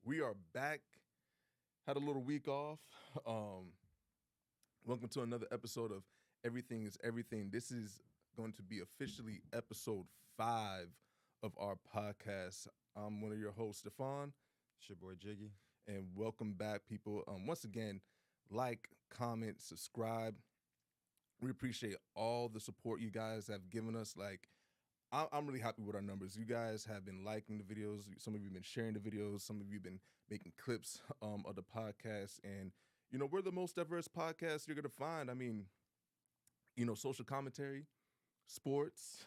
We are back. Had a little week off. Welcome to another episode of Everything is Everything. This is going to be officially episode 5 of our podcast. I'm one of your hosts, Stephon. It's your boy Jiggy. And welcome back, people. Once again, like, comment, subscribe. We appreciate all the support you guys have given us. I'm really happy with our numbers. You guys have been liking the videos. Some of you have been sharing the videos. Some of you have been making clips of the podcast. And, we're the most diverse podcast you're going to find. I mean, social commentary, sports,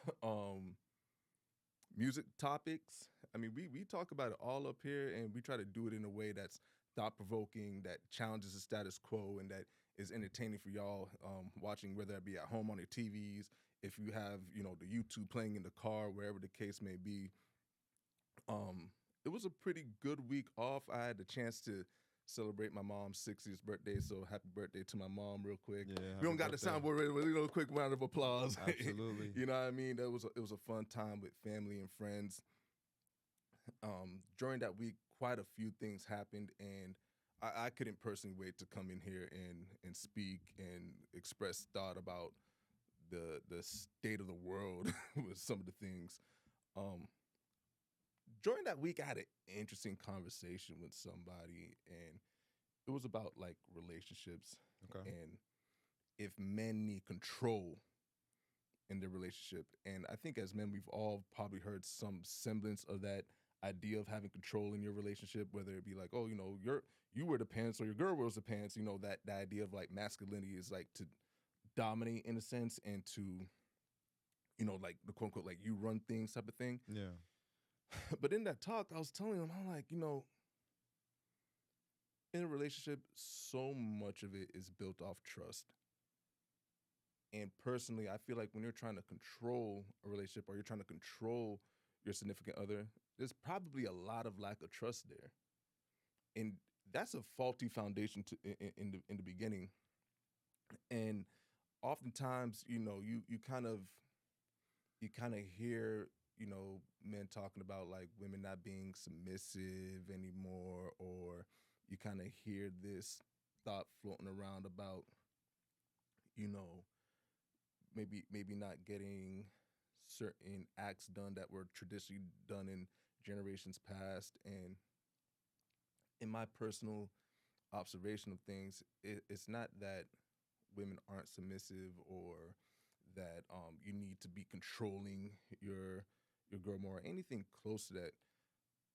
music topics. I mean, we talk about it all up here, and we try to do it in a way that's thought-provoking, that challenges the status quo, and that is entertaining for y'all watching, whether it be at home on your TVs, if you have, the YouTube playing in the car, wherever the case may be. It was a pretty good week off. I had the chance to celebrate my mom's 60th birthday, so happy birthday to my mom real quick. Yeah, we don't got the soundboard ready, but a quick round of applause. Absolutely. You know what I mean? It was a fun time with family and friends. During that week, quite a few things happened, and I couldn't personally wait to come in here and speak and express thought about the state of the world with some of the things. During that week, I had an interesting conversation with somebody, and it was about relationships and if men need control in their relationship. And I think as men, we've all probably heard some semblance of that idea of having control in your relationship, whether it be you wear the pants or your girl wears the pants. That the idea of masculinity is to dominate in a sense, and to the quote unquote you run things type of thing. Yeah. But in that talk, I was telling him, I'm like, in a relationship, so much of it is built off trust. And personally, I feel like when you're trying to control a relationship, or you're trying to control your significant other, there's probably a lot of lack of trust there. And that's a faulty foundation in the beginning. And oftentimes, you kind of hear, men talking about women not being submissive anymore, or you kind of hear this thought floating around about, maybe not getting certain acts done that were traditionally done in generations past. And in my personal observation of things, it's not that women aren't submissive, or that you need to be controlling your girl more, or anything close to that.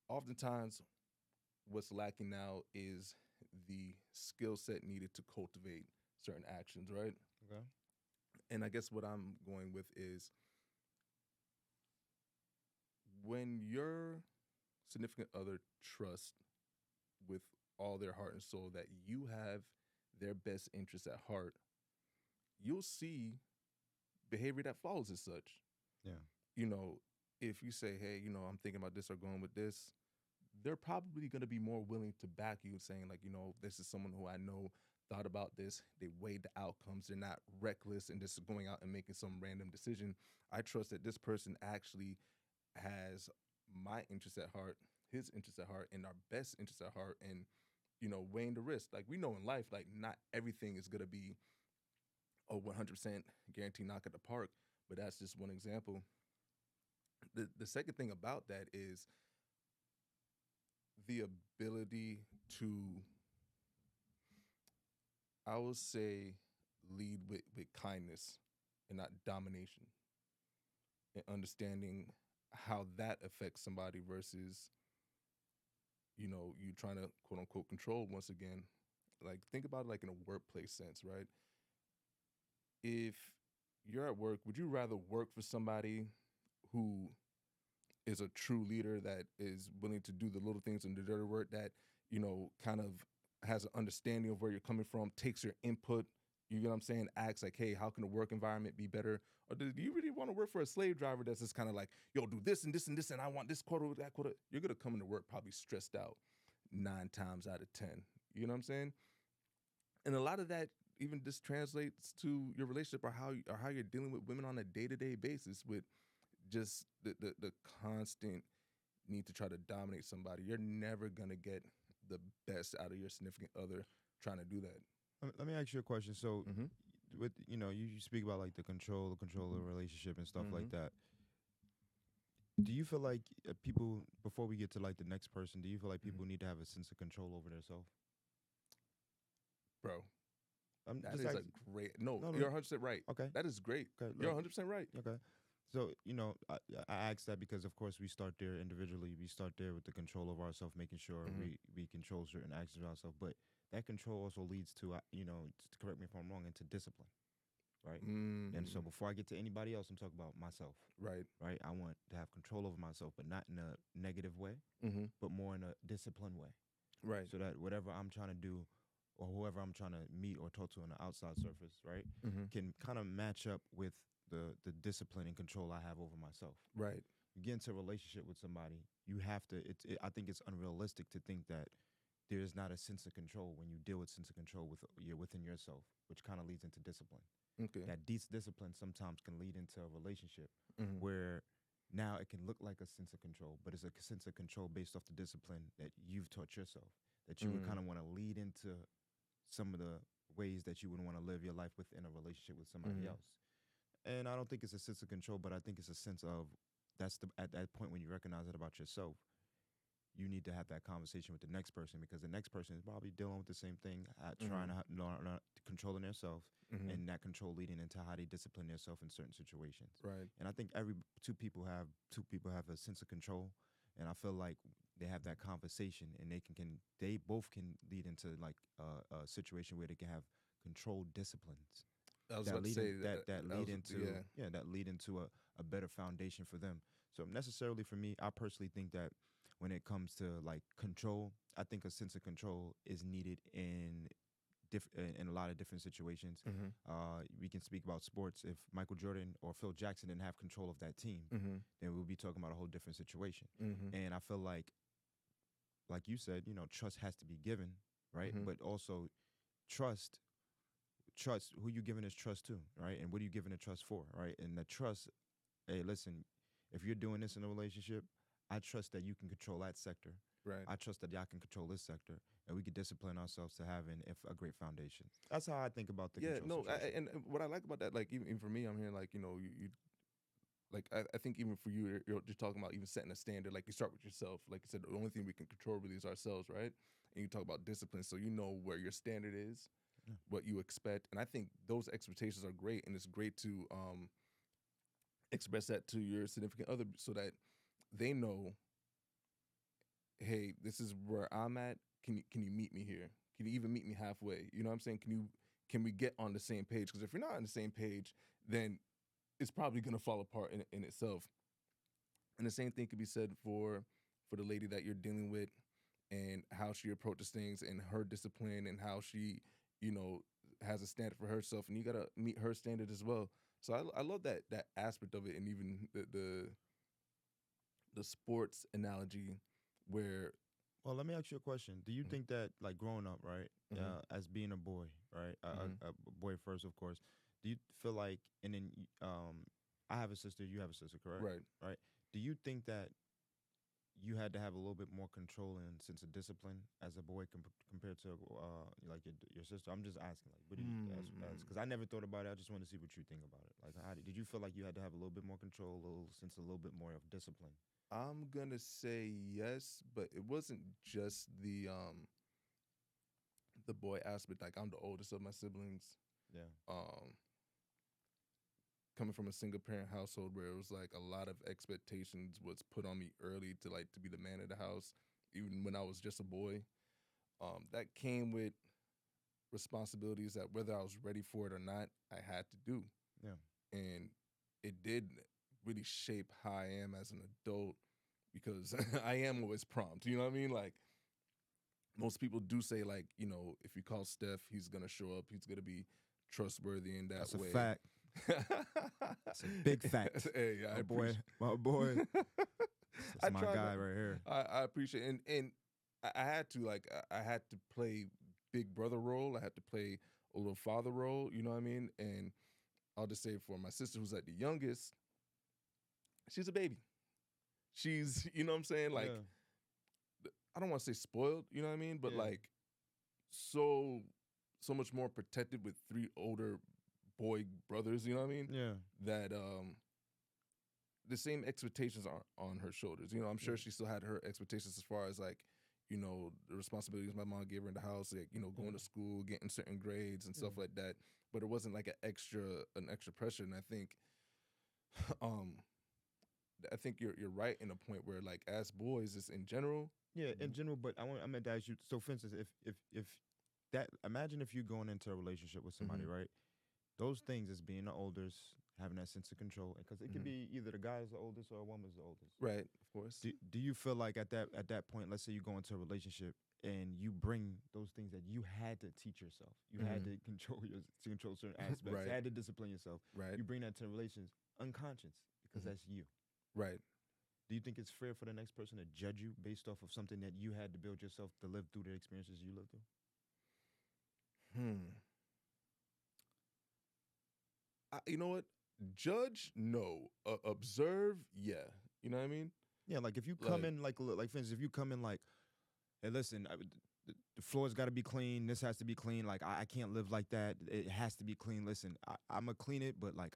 Oftentimes, what's lacking now is the skill set needed to cultivate certain actions, right? Okay. And I guess what I'm going with is, when your significant other trusts with all their heart and soul that you have their best interests at heart, you'll see behavior that follows as such. Yeah. If you say, hey, I'm thinking about this or going with this, they're probably going to be more willing to back you, saying this is someone who I know thought about this. They weighed the outcomes. They're not reckless and just going out and making some random decision. I trust that this person actually has my interests at heart, his interests at heart, and our best interests at heart, and, weighing the risk. We know in life, not everything is going to be a 100% guaranteed knock at the park, but that's just one example. The second thing about that is the ability to, I would say, lead with kindness and not domination, and understanding how that affects somebody versus, you trying to quote unquote control once again. Think about it in a workplace sense, right? If you're at work, would you rather work for somebody who is a true leader, that is willing to do the little things and the dirty work, that, kind of has an understanding of where you're coming from, takes your input, you know what I'm saying, acts hey, how can the work environment be better? Or do you really want to work for a slave driver that's just kind of yo, do this and this and this, and I want this quota, that quota? You're going to come into work probably stressed out 9 times out of 10. You know what I'm saying? And a lot of that even just translates to your relationship, or how you're dealing with women on a day-to-day basis, with just the constant need to try to dominate somebody. You're never gonna get the best out of your significant other trying to do that. Let me ask you a question. So, Mm-hmm. with you speak about like the control of the relationship and stuff like that. Do you feel like people, before we get to like the next person, do you feel like people need to have a sense of control over themselves? Bro, I'm that just is a asking. great. No, No, no. you're 100% right. Okay. That is great. Okay. You're 100% right. Okay. So, I asked that because, of course, we start there individually. We start there with the control of ourselves, making sure we control certain actions of ourselves. But that control also leads to, to correct me if I'm wrong, into discipline, right? And so before I get to anybody else, I'm talking about myself, Right. right? I want to have control over myself, but not in a negative way, but more in a disciplined way. Right. So that whatever I'm trying to do or whoever I'm trying to meet or talk to on the outside surface, right, can kind of match up with the discipline and control I have over myself. Right. You get into a relationship with somebody, you have to. I think it's unrealistic to think that there is not a sense of control when you deal with sense of control within yourself, which kind of leads into discipline. Okay. That discipline sometimes can lead into a relationship where now it can look like a sense of control, but it's a sense of control based off the discipline that you've taught yourself, that you would kind of want to lead into some of the ways that you would want to live your life within a relationship with somebody else. And I don't think it's a sense of control, but I think it's a sense of at that point when you recognize it about yourself, you need to have that conversation with the next person, because the next person is probably dealing with the same thing, trying to controlling themselves, and that control leading into how they discipline themselves in certain situations. Right. And I think two people have a sense of control, and I feel like they have that conversation, and they both can lead into like a situation where they can have controlled disciplines. I was about to say that lead into a better foundation for them. So necessarily for me, I personally think that when it comes to like control, I think a sense of control is needed in a lot of different situations. We can speak about sports. If Michael Jordan or Phil Jackson didn't have control of that team, then we'll be talking about a whole different situation. And I feel like you said, trust has to be given, right? But also trust, who you giving this trust to, right? And what are you giving the trust for, right? And the trust, hey, listen, if you're doing this in a relationship, I trust that you can control that sector. Right. I trust that y'all can control this sector, and we can discipline ourselves to having a great foundation. That's how I think about the control situation. And what I like about that, like even for me, I'm hearing like, you like I think even for you, you're just talking about even setting a standard. Like you start with yourself. Like you said, the only thing we can control really is ourselves, right? And you talk about discipline, so you know where your standard is, what you expect, and I think those expectations are great, and it's great to express that to your significant other so that they know, hey, this is where I'm at. Can you meet me here? Can you even meet me halfway? You know what I'm saying? Can we get on the same page? Because if you're not on the same page, then it's probably gonna fall apart in itself. And the same thing could be said for the lady that you're dealing with, and how she approaches things, and her discipline, and how she, has a standard for herself, and you gotta meet her standard as well. So I love that aspect of it, and even the sports analogy where. Well, let me ask you a question. Do you think that, like, growing up, right, as being a boy, right, a boy first, of course, do you feel like, and then I have a sister, you have a sister, correct? Right. Do you think that you had to have a little bit more control and sense of discipline as a boy compared to like your sister? I'm just asking, like, what do you because I never thought about it. I just want to see what you think about it. Like, did you feel like you had to have a little bit more control, a little bit more of discipline? I'm gonna say yes, but it wasn't just the boy aspect. Like I'm the oldest of my siblings. Yeah. Coming from a single parent household where it was like a lot of expectations was put on me early to be the man of the house, even when I was just a boy. That came with responsibilities that whether I was ready for it or not, I had to do. Yeah. And it did really shape how I am as an adult, because I am always prompt. You know what I mean? Like most people do say, like, if you call Steph, he's gonna show up. He's gonna be trustworthy in that way. That's a fact. That's a big fact. Hey, my boy. That's my guy right here. I appreciate it. And I had to I had to play big brother role. I had to play a little father role. You know what I mean? And I'll just say for my sister, who's like the youngest, she's a baby. she's, you know what I'm saying? Like, I don't want to say spoiled, you know what I mean? But like, so much more protected with 3 older boy brothers, you know what I mean? Yeah. That the same expectations are on her shoulders. You know, I'm sure she still had her expectations as far as like, you know, the responsibilities my mom gave her in the house, like, you know, going to school, getting certain grades and stuff like that. But it wasn't like an extra pressure. And I think you're right in a point where like as boys, just in general. Yeah, in general, but I'm gonna ask you. So, for instance, if that, imagine if you're going into a relationship with somebody, right? Those things as being the oldest, having that sense of control, because it could be either the guy's the oldest or a woman's the oldest. Right, of course. Do you feel like at that point, let's say you go into a relationship and you bring those things that you had to teach yourself, you had to control certain aspects, you had to discipline yourself. Right. You bring that to relations unconscious because that's you. Right. Do you think it's fair for the next person to judge you based off of something that you had to build yourself to live through the experiences you lived through? You know what? Judge, no. Observe, yeah. You know what I mean? Yeah, like if you come in like for instance, if you come in like, hey, listen, the floor's got to be clean. This has to be clean. Like I can't live like that. It has to be clean. Listen, I'm gonna clean it, but like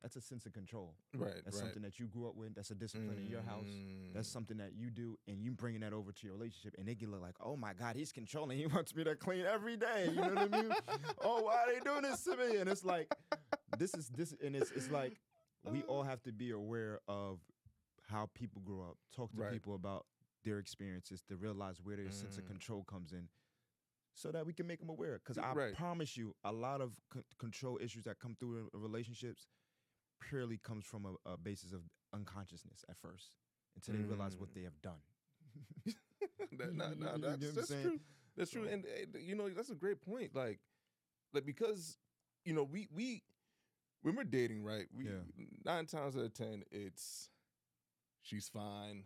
that's a sense of control. Right. That's something that you grew up with. That's a discipline in your house. That's something that you do, and you bringing that over to your relationship, and they can look like, oh my God, he's controlling. He wants me to clean every day. You know what I mean? Oh, why are they doing this to me? And it's like, this, and it's like we all have to be aware of how people grow up. Talk to people about their experiences to realize where their sense of control comes in, so that we can make them aware. Because I promise you, a lot of control issues that come through in relationships purely comes from a basis of unconsciousness at first, until they realize what they have done. That's true. That's true, and you know, that's a great point. Like because you know, we when we're dating, right? 9 times out of 10, it's she's fine,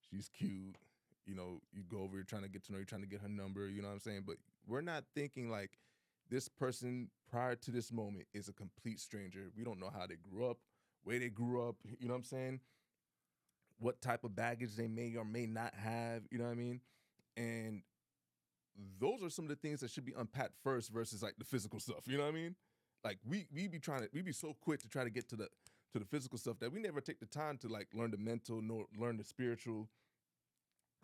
she's cute. You know, you go over, you're trying to get to know, you're trying to get her number. You know what I'm saying? But we're not thinking like this person prior to this moment is a complete stranger. We don't know how they grew up, where they grew up, you know what I'm saying? What type of baggage they may or may not have, you know what I mean? And those are some of the things that should be unpacked first versus like the physical stuff, you know what I mean? Like we be so quick to try to get to the physical stuff that we never take the time to like learn the mental, learn the spiritual,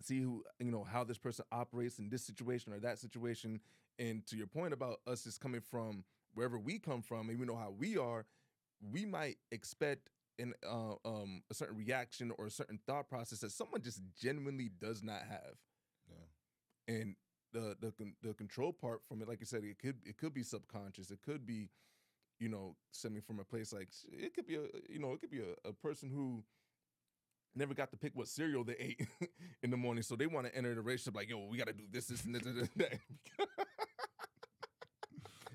see who, you know, how this person operates in this situation or that situation. And to your point about us just coming from wherever we come from, and we know how we are, we might expect a certain reaction or a certain thought process that someone just genuinely does not have. Yeah. And the control part from it, like you said, it could be subconscious. It could be, you know, stemming from a place like it could be a person who never got to pick what cereal they ate in the morning, so they want to enter the relationship like, yo, we got to do this, and that.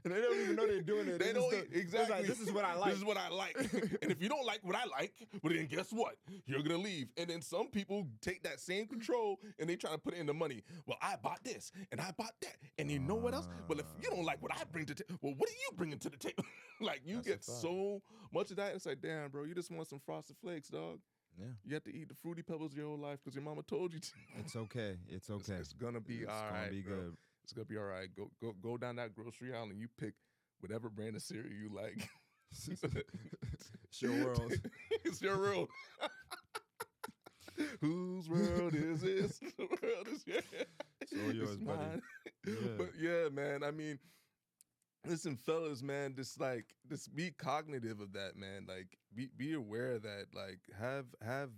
And they don't even know they're doing it. They don't exactly. Like, this is what I like. This is what I like. And if you don't like what I like, well then guess what? You're gonna leave. And then some people take that same control and they try to put it in the money. Well, I bought this and I bought that, and you know what else? Well, if you don't like what I bring to the table, well, what are you bringing to the table? Like you get so much of that. It's like, damn, bro, you just want some Frosted Flakes, dog. Yeah. You have to eat the Fruity Pebbles your whole life because your mama told you to. It's okay. It's okay. It's gonna be all right. It's gonna be good. It's gonna be all right. Go down that grocery aisle and you pick whatever brand of cereal you like. It's your world. It's your world. Whose world is this? The world is yours. It's all yours, buddy. Yeah. But yeah, man. I mean, listen, fellas, man. Just be cognitive of that, man. Like, be aware of that. Like, have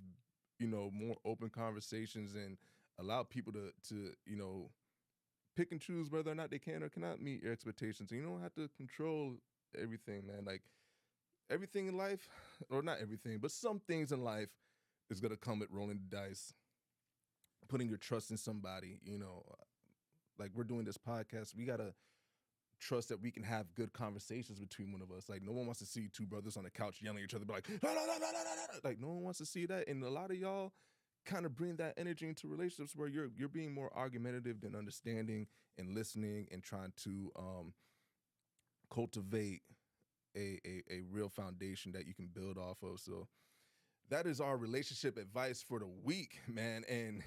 you know, more open conversations and allow people to you know, pick and choose whether or not they can or cannot meet your expectations. And you don't have to control everything, man. Like everything in life, or not everything, but some things in life is gonna come with rolling the dice, putting your trust in somebody. You know, like we're doing this podcast, we gotta trust that we can have good conversations between one of us. Like no one wants to see 2 brothers on the couch yelling at each other, be like, no, no, no, no, no, no. Like no one wants to see that. And a lot of y'all kind of bring that energy into relationships where you're being more argumentative than understanding and listening and trying to cultivate a real foundation that you can build off of. So that is our relationship advice for the week, man. And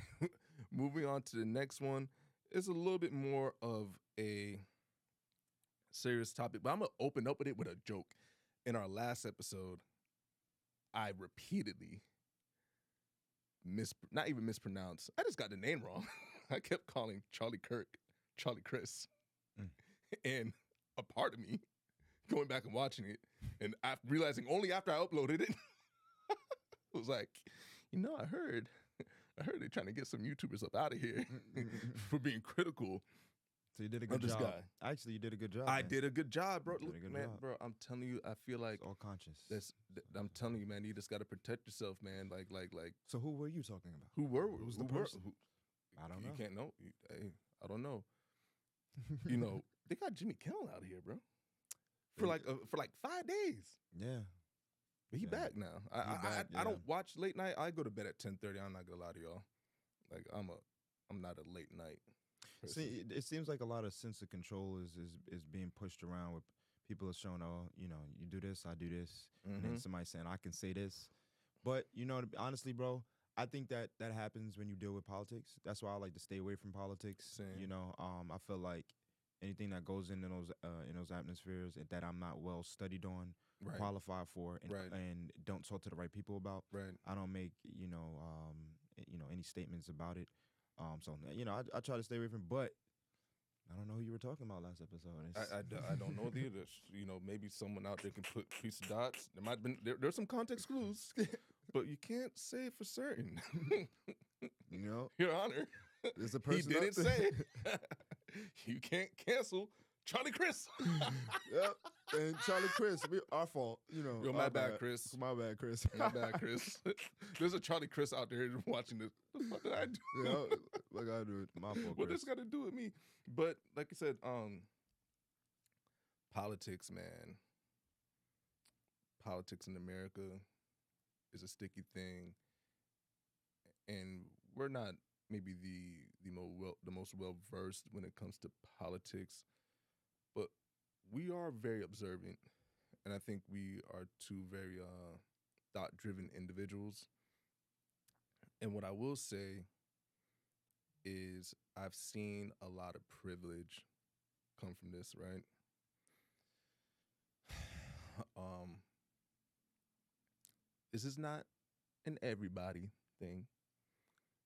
moving on to the next one is a little bit more of a serious topic, but I'm gonna open up with it with a joke. In our last episode, I repeatedly not even mispronounced. I just got the name wrong. I kept calling Charlie Kirk Charlie Chris, and a part of me going back and watching it, and realizing only after I uploaded it, was like, I heard they're trying to get some YouTubers up out of here for being critical. So you did a good job. Guy. Actually, you did a good job. I did a good job, bro. Look, man, bro, I'm telling you, I feel like it's all conscious. I'm telling you, man, you just got to protect yourself, man. Like. So who were you talking about? Who's the person? I don't know. You can't know. Hey, I don't know. They got Jimmy Kimmel out here, bro. For like 5 days. Yeah. But he back now. I don't watch late night. I go to bed at 10:30. I'm not gonna lie to y'all. Like I'm not a late night person. See, it seems like a lot of sense of control is being pushed around with people are showing, you do this, I do this, and then somebody saying I can say this. But honestly, bro, I think that happens when you deal with politics. That's why I like to stay away from politics. Same. I feel like anything that goes into those atmospheres that I'm not well studied on, qualified for, and don't talk to the right people about. Right. I don't make any statements about it. So I try to stay away from. But I don't know who you were talking about last episode. I don't know either. Maybe someone out there can put piece of dots. There might have been there's some context clues, but you can't say for certain. Your Honor. There's a person. He didn't say it. You can't cancel Charlie Chris. Yep. And Charlie Chris, our fault. Yo, my bad, Chris. My bad, Chris. My bad, Chris. There's a Charlie Chris out there watching this. What did I do? Yeah, what I do it? My fault. What this got to do with me? But like I said, politics, man. Politics in America is a sticky thing, and we're not maybe the most well versed when it comes to politics, but we are very observant, and I think we are two very thought-driven individuals. And what I will say is I've seen a lot of privilege come from this, right? This is not an everybody thing,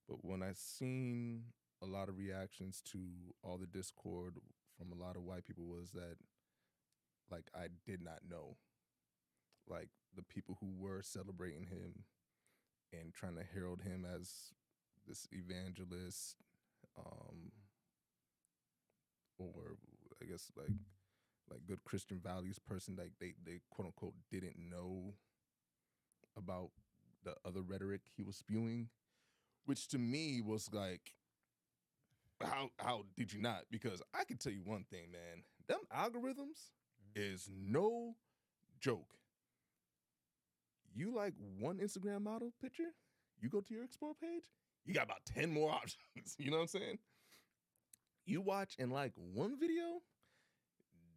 but when I seen a lot of reactions to all the discord from a lot of white people was that, like, I did not know. Like, the people who were celebrating him and trying to herald him as this evangelist, or I guess like good Christian values person, like they quote unquote didn't know about the other rhetoric he was spewing, which to me was like, how did you not? Because I can tell you one thing, man, them algorithms is no joke. You like one Instagram model picture, you go to your explore page, you got about 10 more options. You know what I'm saying? You watch and like one video,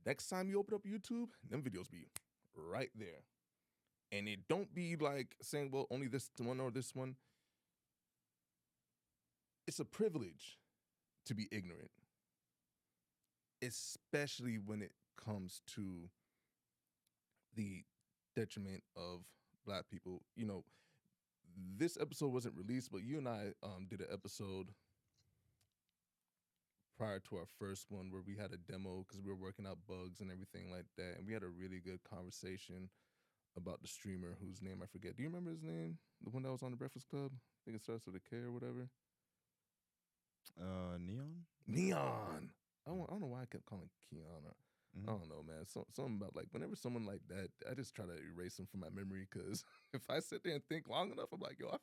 next time you open up YouTube, them videos be right there. And it don't be like saying, well, only this one or this one. It's a privilege to be ignorant, especially when it comes to the detriment of Black people. This episode wasn't released, but you and I did an episode prior to our first one where we had a demo because we were working out bugs and everything like that. And we had a really good conversation about the streamer whose name I forget. Do you remember his name? The one that was on the Breakfast Club? I think it starts with a K or whatever. Neon? Neon. I don't know why I kept calling Keanu. I don't know, man. Something about like whenever someone like that, I just try to erase them from my memory because if I sit there and think long enough, I'm like, yo, I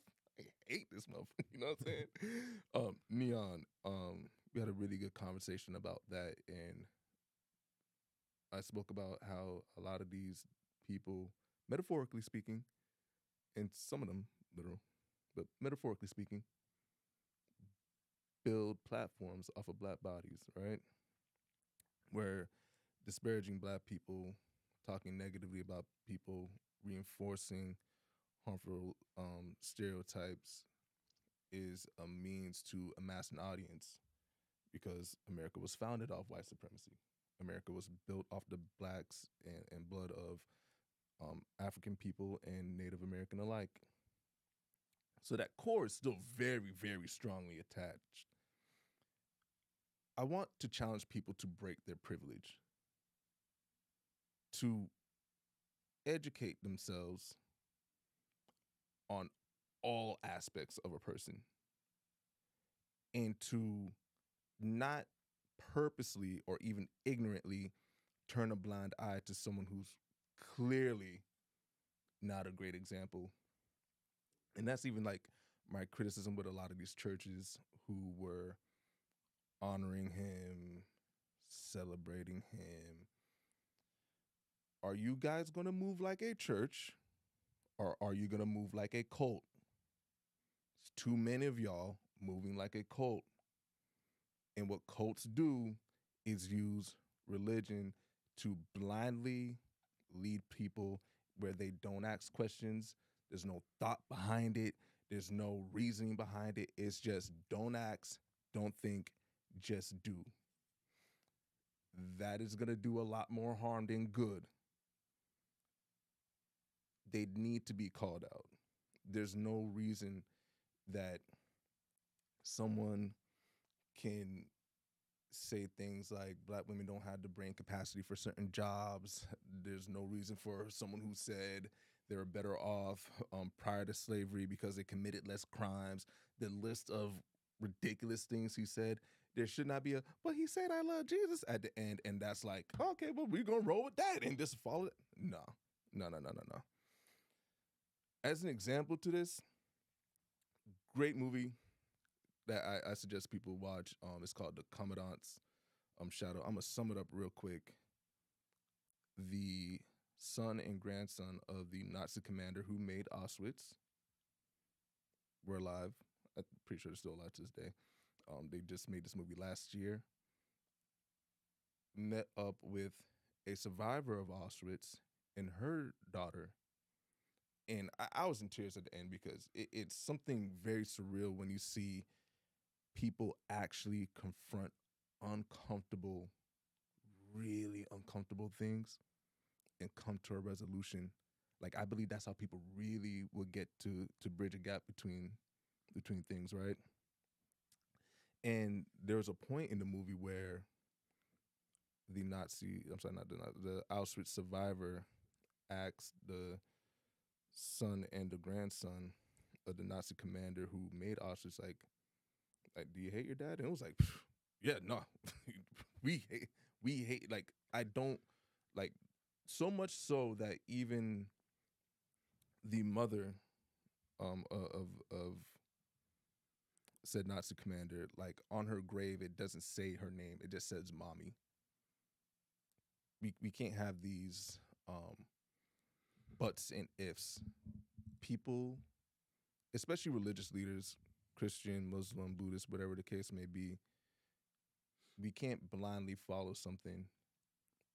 hate this motherfucker. You know what I'm saying? Neon. We had a really good conversation about that, and I spoke about how a lot of these people, metaphorically speaking, and some of them literal, but metaphorically speaking, build platforms off of Black bodies, right? Where disparaging Black people, talking negatively about people, reinforcing harmful stereotypes is a means to amass an audience, because America was founded off white supremacy. America was built off the blacks and blood of African people and Native American alike. So that core is still very, very strongly attached. I want to challenge people to break their privilege, to educate themselves on all aspects of a person, and to not purposely or even ignorantly turn a blind eye to someone who's clearly not a great example. And that's even like my criticism with a lot of these churches who were honoring him, celebrating him. Are you guys going to move like a church, or are you going to move like a cult? It's too many of y'all moving like a cult. And what cults do is use religion to blindly lead people where they don't ask questions. There's no thought behind it. There's no reasoning behind it. It's just don't ask, don't think, just do. That is going to do a lot more harm than good. They need to be called out. There's no reason that someone can say things like black women don't have the brain capacity for certain jobs. There's no reason for someone who said they were better off prior to slavery because they committed less crimes. The list of ridiculous things he said. There should not be but he said I love Jesus at the end, and that's like, okay, well, we're going to roll with that and just follow it. No. As an example to this, great movie that I suggest people watch. It's called The Commandant's Shadow. I'm going to sum it up real quick. The son and grandson of the Nazi commander who made Auschwitz were alive. I'm pretty sure they're still alive to this day. They just made this movie last year. Met up with a survivor of Auschwitz and her daughter. And I was in tears at the end because it's something very surreal when you see people actually confront uncomfortable, really uncomfortable things and come to a resolution. Like, I believe that's how people really will get to bridge a gap between things, right? And there was a point in the movie where the Auschwitz survivor asked the son and the grandson of the Nazi commander who made Auschwitz, like, do you hate your dad? And it was like, yeah, no, we hate, like, I don't, like, so much so that even the mother of said Nazi commander, like, on her grave, it doesn't say her name. It just says mommy. We can't have these buts and ifs. People, especially religious leaders, Christian, Muslim, Buddhist, whatever the case may be, we can't blindly follow something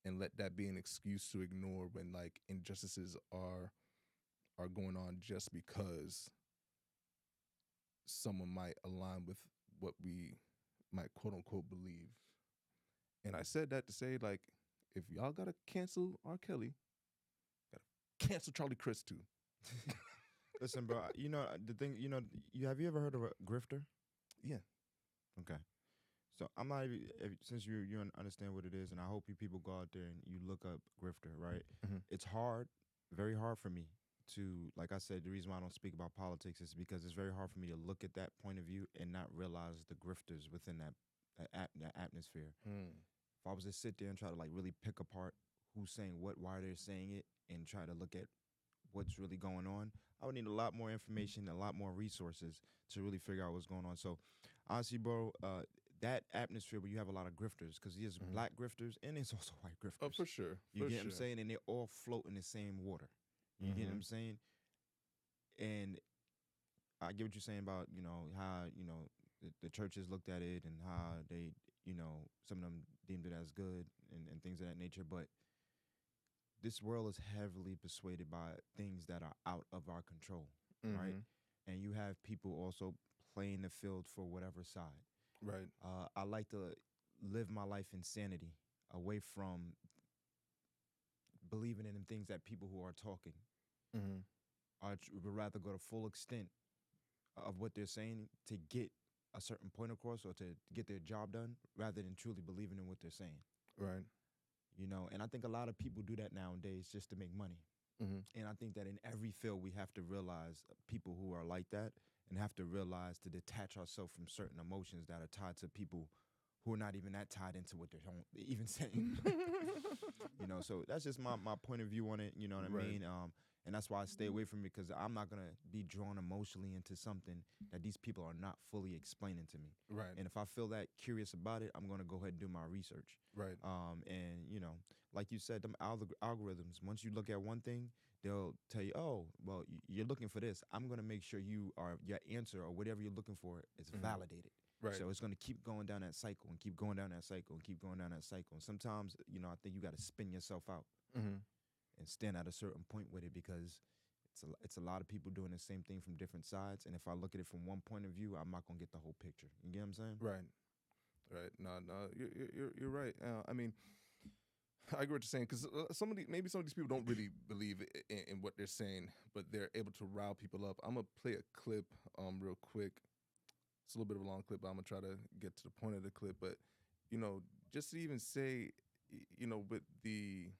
and let that be an excuse to ignore when, like, injustices are going on just because someone might align with what we might quote unquote believe. And I said that to say, like, if y'all gotta cancel R. Kelly, gotta cancel Charlie Chris too. Listen, bro, the thing, have you ever heard of a grifter? Yeah. Okay. So I'm not even, since you understand what it is, and I hope you people go out there and you look up grifter, right? Mm-hmm. It's hard, very hard for me to, like I said, the reason why I don't speak about politics is because it's very hard for me to look at that point of view and not realize the grifters within that atmosphere. If I was to sit there and try to, like, really pick apart who's saying what, why they're saying it, and try to look at what's really going on, I would need a lot more information, a lot more resources to really figure out what's going on. So, honestly, bro, that atmosphere where you have a lot of grifters, because there's black grifters and there's also white grifters. Oh, for sure. You get what I'm saying? And they all float in the same water. You get what I'm saying? And I get what you're saying about, how, the churches looked at it and how they, some of them deemed it as good and things of that nature. But this world is heavily persuaded by things that are out of our control, right? Mm-hmm. And you have people also playing the field for whatever side. Right. I like to live my life in sanity, away from believing in the things that people who are talking. Mm-hmm. I would rather go to full extent of what they're saying to get a certain point across or to get their job done, rather than truly believing in what they're saying. Right. You know, and I think a lot of people do that nowadays just to make money. Mm-hmm. And I think that in every field we have to realize people who are like that, and have to realize to detach ourselves from certain emotions that are tied to people who are not even that tied into what they're even saying. You know, so that's just my point of view on it. You know what I Right. mean? And that's why I stay away from it, because I'm not gonna be drawn emotionally into something that these people are not fully explaining to me. Right. And if I feel that curious about it, I'm gonna go ahead and do my research. Right. And you know, like you said, them algorithms. Once you look at one thing, they'll tell you, oh, well, you're looking for this. I'm gonna make sure your answer or whatever you're looking for is validated. Right. So it's gonna keep going down that cycle and keep going down that cycle and keep going down that cycle. And sometimes, you know, I think you got to spin yourself out Mm-hmm. and stand at a certain point with it, because it's a lot of people doing the same thing from different sides. And if I look at it from one point of view, I'm not gonna get the whole picture. You get what I'm saying? Right. Right. No, you're right. I mean, I agree what you're saying, because maybe some of these people don't really believe in what they're saying, but they're able to rile people up. I'm gonna play a clip real quick. It's a little bit of a long clip, but I'm gonna try to get to the point of the clip. But you know, just to even say, you know, with the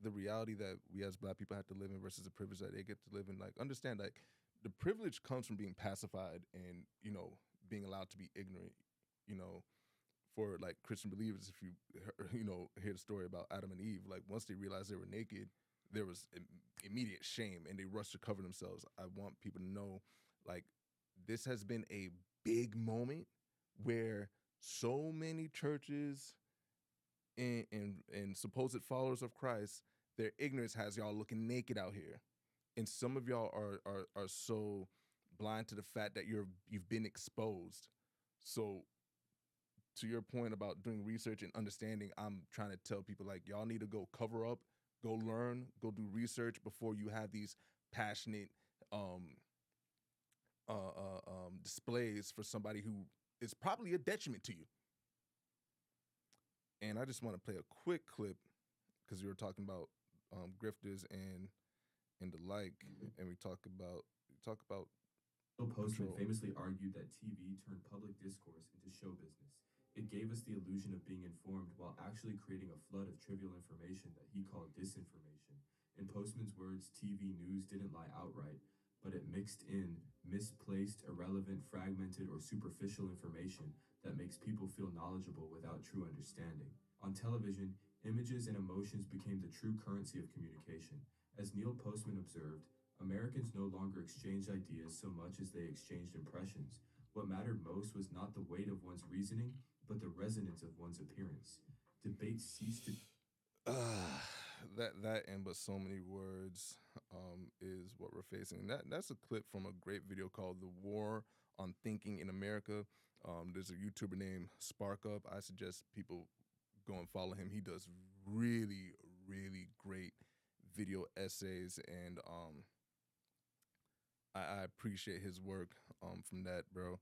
reality that we as Black people have to live in versus the privilege that they get to live in, like, understand, like, the privilege comes from being pacified and, you know, being allowed to be ignorant. You know, for like Christian believers, if you you know, hear the story about Adam and Eve, like, once they realized they were naked, there was immediate shame and they rushed to cover themselves. I want people to know, like, this has been a big moment where so many churches and supposed followers of Christ, their ignorance has y'all looking naked out here, and some of y'all are so blind to the fact that you've been exposed. So, to your point about doing research and understanding, I'm trying to tell people, like, y'all need to go cover up, go learn, go do research before you have these passionate displays for somebody who is probably a detriment to you. And I just want to play a quick clip, because we were talking about grifters and the like, and we talk about Bill Postman control. famously argued that TV turned public discourse into show business. It gave us the illusion of being informed while actually creating a flood of trivial information that he called disinformation. In Postman's words, TV news didn't lie outright, but it mixed in misplaced, irrelevant, fragmented, or superficial information that makes people feel knowledgeable without true understanding. On television, images and emotions became the true currency of communication. As Neil Postman observed, Americans no longer exchanged ideas so much as they exchanged impressions. What mattered most was not the weight of one's reasoning, but the resonance of one's appearance. Debates ceased to... That and but so many words is what we're facing. That's a clip from a great video called "The War on Thinking in America." There's a YouTuber named Spark Up. I suggest people go and follow him. He does really, really great video essays, and I appreciate his work from that, bro.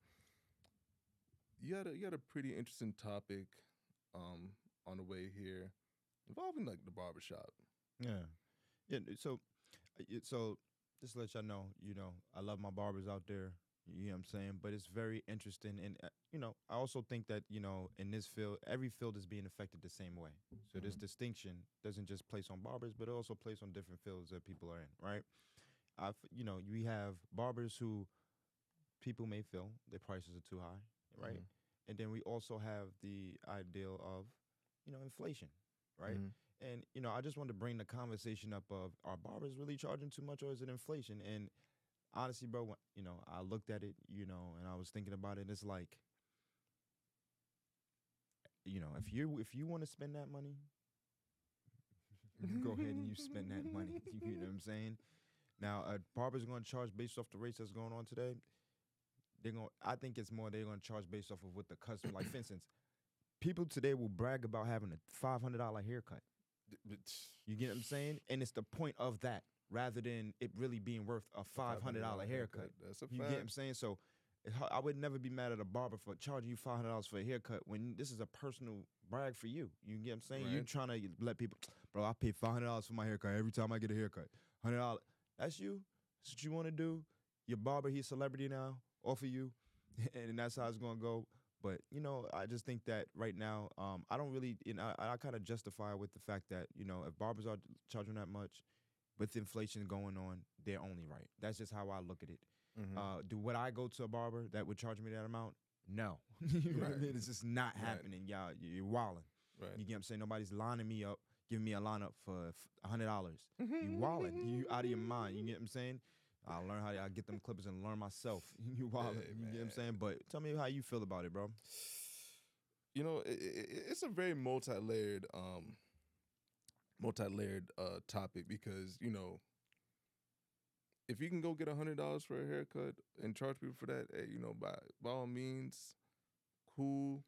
You had a pretty interesting topic on the way here involving, like, the barbershop. Yeah. Yeah. So just to let y'all know, you know, I love my barbers out there. You know what I'm saying? But it's very interesting. And, you know, I also think that, you know, in this field, every field is being affected the same way. So this distinction doesn't just place on barbers, but it also plays on different fields that people are in, right? You know, we have barbers who people may feel their prices are too high, right? And then we also have the ideal of, you know, inflation, right? And, you know, I just wanted to bring the conversation up of, are barbers really charging too much, or is it inflation? And honestly, bro, you know, I looked at it, you know, and I was thinking about it, and it's like, you know, if you want to spend that money, go ahead and you spend that money. You know what I'm saying? Now, barbers are going to charge based off the rates that's going on today. I think it's more they're going to charge based off of what the customer, like, for instance, people today will brag about having a $500 haircut. You get what I'm saying? And it's the point of that rather than it really being worth a $500 haircut. That's a fact. You get what I'm saying? So I would never be mad at a barber for charging you $500 for a haircut when this is a personal brag for you. You get what I'm saying? Right. You're trying to let people, bro, I pay $500 for my haircut every time I get a haircut. $100. That's you. That's what you want to do. Your barber, he's a celebrity now, offer you, and that's how it's going to go. But, you know, I just think that right now, I don't really, you know, I kind of justify with the fact that, you know, if barbers are charging that much, with inflation going on, they're only right. That's just how I look at it. Would I go to a barber that would charge me that amount? No. You know what I mean? It's just not happening, y'all. You're wilding. Right. You get what I'm saying? Nobody's lining me up, giving me a lineup for $100. You wilding. You out of your mind. You get what I'm saying? I'll learn how I get them clippers and learn myself. You wilding. Hey, you get what I'm saying? But tell me how you feel about it, bro. You know, it's a very multi-layered topic because, you know, if you can go get $100 for a haircut and charge people for that, hey, you know, by all means, cool.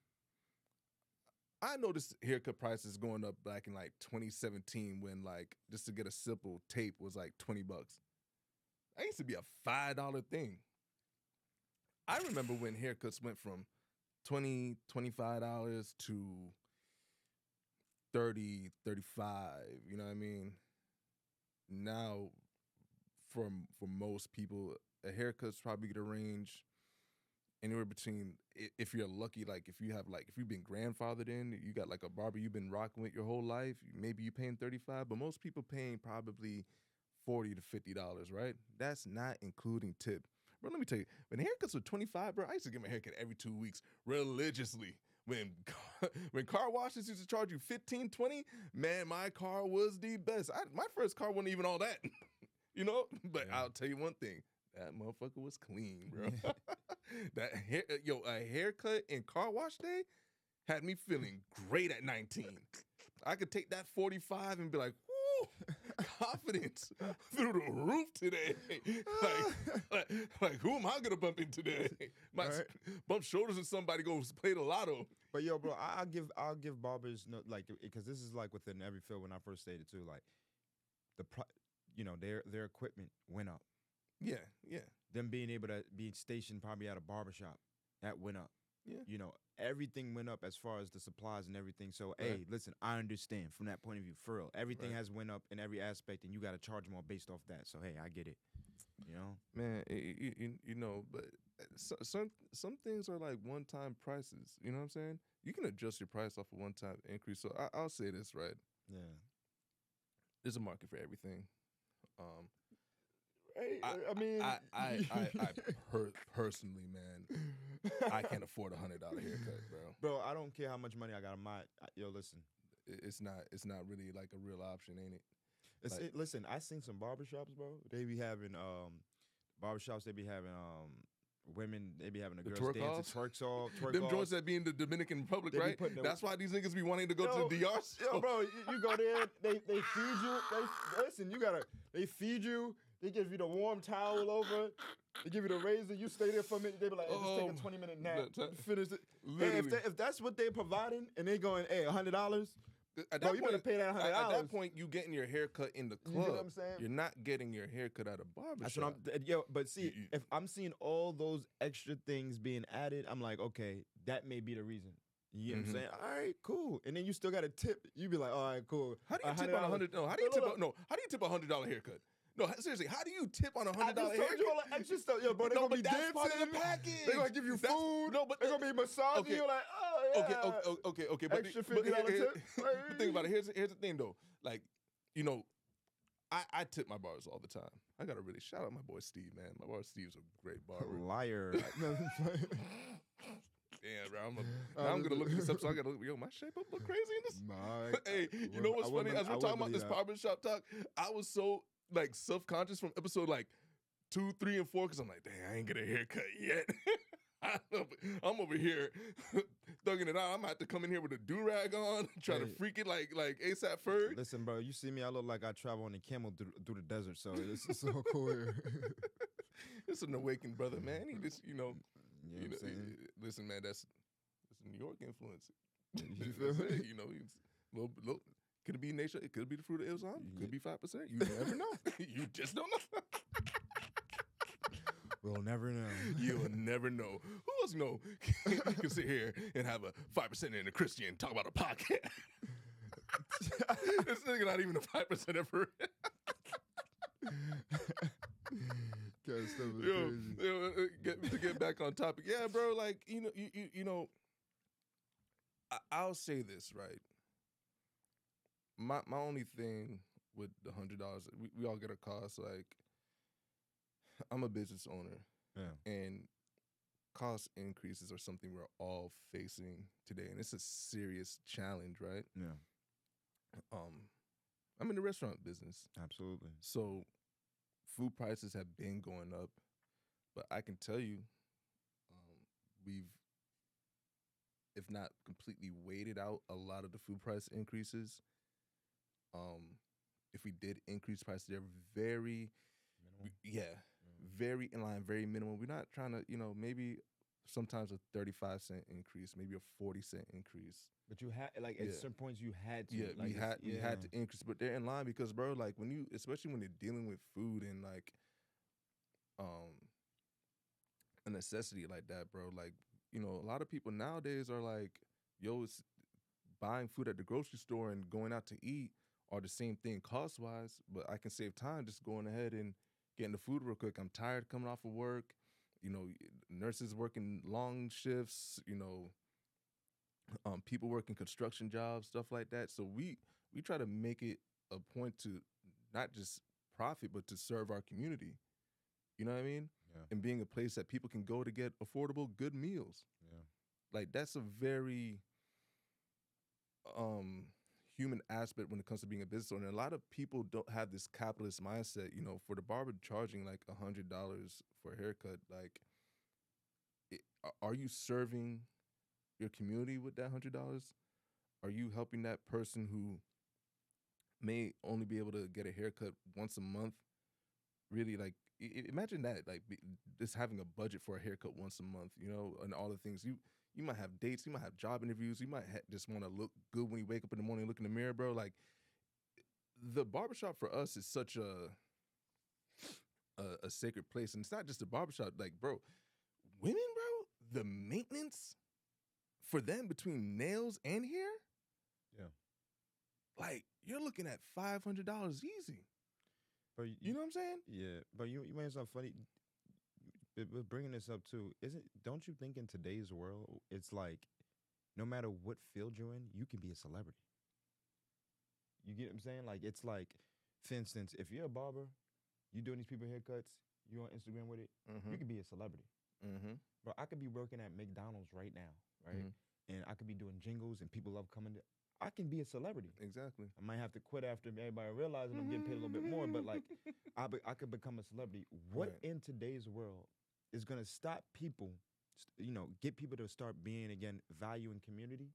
I noticed haircut prices going up back in like 2017 when like just to get a simple tape was like $20. That used to be a $5 thing. I remember when haircuts went from $20, $25 to $30, $35. You know what I mean? Now, for most people, a haircut's probably gonna range anywhere between, if you're lucky, like if you've been grandfathered in, you got like a barber you've been rocking with your whole life, maybe you're paying $35, but most people paying probably $40 to $50, right? That's not including tip. Bro, let me tell you, when haircuts were $25, bro, I used to get my haircut every 2 weeks religiously. When car washes used to charge you $15, $20, man, my car was the best. My first car wasn't even all that, you know? But yeah. I'll tell you one thing, that motherfucker was clean, bro. A haircut and car wash day had me feeling great at 19. I could take that 45 and be like, whoo, confidence through the roof today. like who am I gonna bump into today? Bump shoulders with somebody goes play the lotto. But yo, bro, I'll give barbers like, because this is like within every field. When I first stated too, like their equipment went up. Yeah. Them being able to be stationed probably at a barbershop, that went up. Yeah. You know, everything went up as far as the supplies and everything. So, hey, listen, I understand from that point of view. For real, everything has went up in every aspect, and you got to charge more based off that. So, hey, I get it. You know, man, you know, but some things are like one-time prices. You know what I'm saying? You can adjust your price off a one-time increase. So I'll say this, right? Yeah, there's a market for everything. Personally, man, I can't afford $100 haircut, bro. Bro, I don't care how much money I got. Listen, it's not really like a real option, ain't it? Listen, I seen some barbershops, bro. They be having barbershops. They be having women. They be having a girls dance, twerk off. Them joints that be in the Dominican Republic, right? That's why these niggas be wanting to go to the DR. Yo, bro, you go there. They feed you. They feed you. They give you the warm towel over it. They give you the razor. You stay there for a minute. They be like, hey, just take a 20-minute nap. Finish it. Hey, if that's what they providing and they going, hey, $100, bro, you better pay that $100. At that point, you getting your haircut in the club. You know what I'm saying? You're not getting your haircut at a barbershop. But see, if I'm seeing all those extra things being added, I'm like, okay, that may be the reason. You know what I'm saying? All right, cool. And then you still got a tip. You be like, all right, cool. How do you tip on $100? No, how do you tip a $100 haircut? No, seriously, how do you tip on $100 haircut? I just told you all the extra stuff. Yo, bro, they're going to be dancing. Part of the package. They're going to give you food. They're going to be massaging you like, oh, yeah. Okay. Extra $50 tip. But think about it. Here's the thing, though. Like, you know, I tip my barbers all the time. I got to really shout out my boy Steve, man. My boy Steve's a great barber. Liar. Yeah, bro. I'm gonna look this up, so I gotta look. Yo, my shape up look crazy in this. Hey, you know what's funny? As we're talking about this barbershop talk, I was so like self-conscious from episode like 2, 3, and 4 because I'm like, dang, I ain't get a haircut yet. I'm over here thugging it out. I'm gonna have to come in here with a do-rag on, try to freak it like ASAP Ferg. Listen, bro, you see me, I look like I travel on a camel through the desert, so it's so cool here. It's an awakened brother, man. He just, you know, what I'm saying? listen, man, that's New York influence. You feel That's me? it, you know, it's little, could it be nature? It could be the fruit of Islam. Could be 5%. You never know. You just don't know. We'll never know. You'll never know. Who else know? You can sit here and have a 5% and a Christian talk about a podcast. This nigga not even a 5% ever. To get back on topic. Yeah, bro. Like you know. I'll say this, right. My only thing with the $100, we all get a cost. Like, I'm a business owner, and cost increases are something we're all facing today, and it's a serious challenge, right? Yeah. I'm in the restaurant business, Absolutely. so food prices have been going up, but I can tell you, we've, if not completely weighted out a lot of the food price increases. If we did increase prices, they're very, very in line, very minimal. We're not trying to, maybe sometimes a 35-cent increase, maybe a 40-cent increase. But you had, like, at certain points you had to. Yeah, like, we had to increase, but they're in line because, bro, like especially when you're dealing with food and like, a necessity like that, bro. Like, a lot of people nowadays are like, yo, it's buying food at the grocery store and going out to eat are the same thing cost-wise, but I can save time just going ahead and getting the food real quick. I'm tired coming off of work. Nurses working long shifts, people working construction jobs, stuff like that. So we try to make it a point to not just profit, but to serve our community. You know what I mean? Yeah. And being a place that people can go to get affordable, good meals. Yeah. Like, that's a very human aspect when it comes to being a business owner. And a lot of people don't have this capitalist mindset. For the barber charging like $100 for a haircut, like, are you serving your community with that $100? Are you helping that person who may only be able to get a haircut once a month? Really, like, imagine that, like, just having a budget for a haircut once a month, and all the things. You might have dates, you might have job interviews, you might just want to look good when you wake up in the morning and look in the mirror, bro. Like, the barbershop for us is such a sacred place. And it's not just a barbershop. Like, bro, women, bro, the maintenance for them between nails and hair, like, you're looking at $500 easy. But you know what I'm saying? Yeah, but you made something funny. With bringing this up too, don't you think in today's world, it's like, no matter what field you're in, you can be a celebrity. You get what I'm saying? Like, it's like, for instance, if you're a barber, you doing these people haircuts, you on Instagram with it, you could be a celebrity. Bro, I could be working at McDonald's right now, right? And I could be doing jingles and people love coming to, I can be a celebrity. Exactly. I might have to quit after everybody realizing I'm getting paid a little bit more, but like, I could become a celebrity. What in today's world is going to stop people, get people to start being, again, valuing community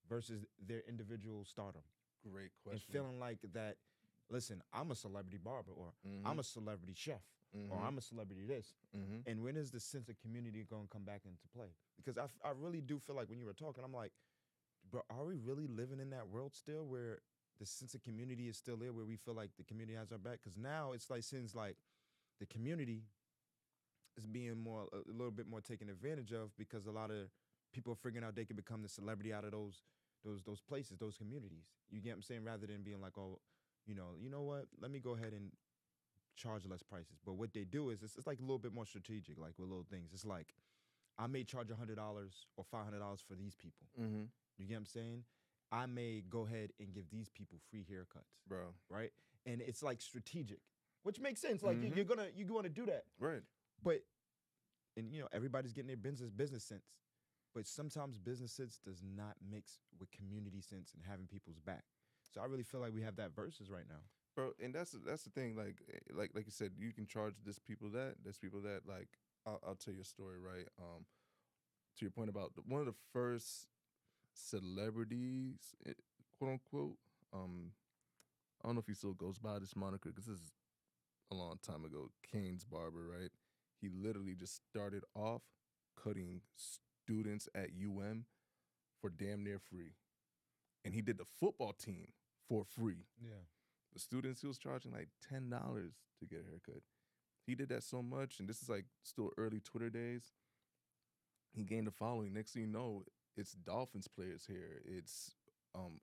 versus their individual stardom? Great question. And feeling like that, listen, I'm a celebrity barber, or I'm a celebrity chef, or I'm a celebrity this. And when is the sense of community going to come back into play? Because I really do feel like when you were talking, I'm like, bro, are we really living in that world still where the sense of community is still there, where we feel like the community has our back? Because now it's like, since like the community is being a little bit more taken advantage of, because a lot of people are figuring out they can become the celebrity out of those places, those communities. You get what I'm saying? Rather than being like, oh, you know what? Let me go ahead and charge less prices. But what they do is it's like a little bit more strategic, like with little things. It's like, I may charge $100 or $500 for these people. You get what I'm saying? I may go ahead and give these people free haircuts, bro. Right? And it's like strategic, which makes sense. Like, you're gonna do that, right? But, and everybody's getting their business sense, but sometimes business sense does not mix with community sense and having people's back. So I really feel like we have that versus right now, bro. And that's the thing. Like you said, you can charge this people that. There's people that, like, I'll tell you a story, right? To your point about one of the first celebrities, quote unquote. I don't know if he still goes by this moniker, because this is a long time ago. Kane's barber, right? He literally just started off cutting students at UM for damn near free. And he did the football team for free. Yeah. The students, he was charging like $10 to get a haircut. He did that so much, and this is like still early Twitter days. He gained a following. Next thing you know, it's Dolphins players here. It's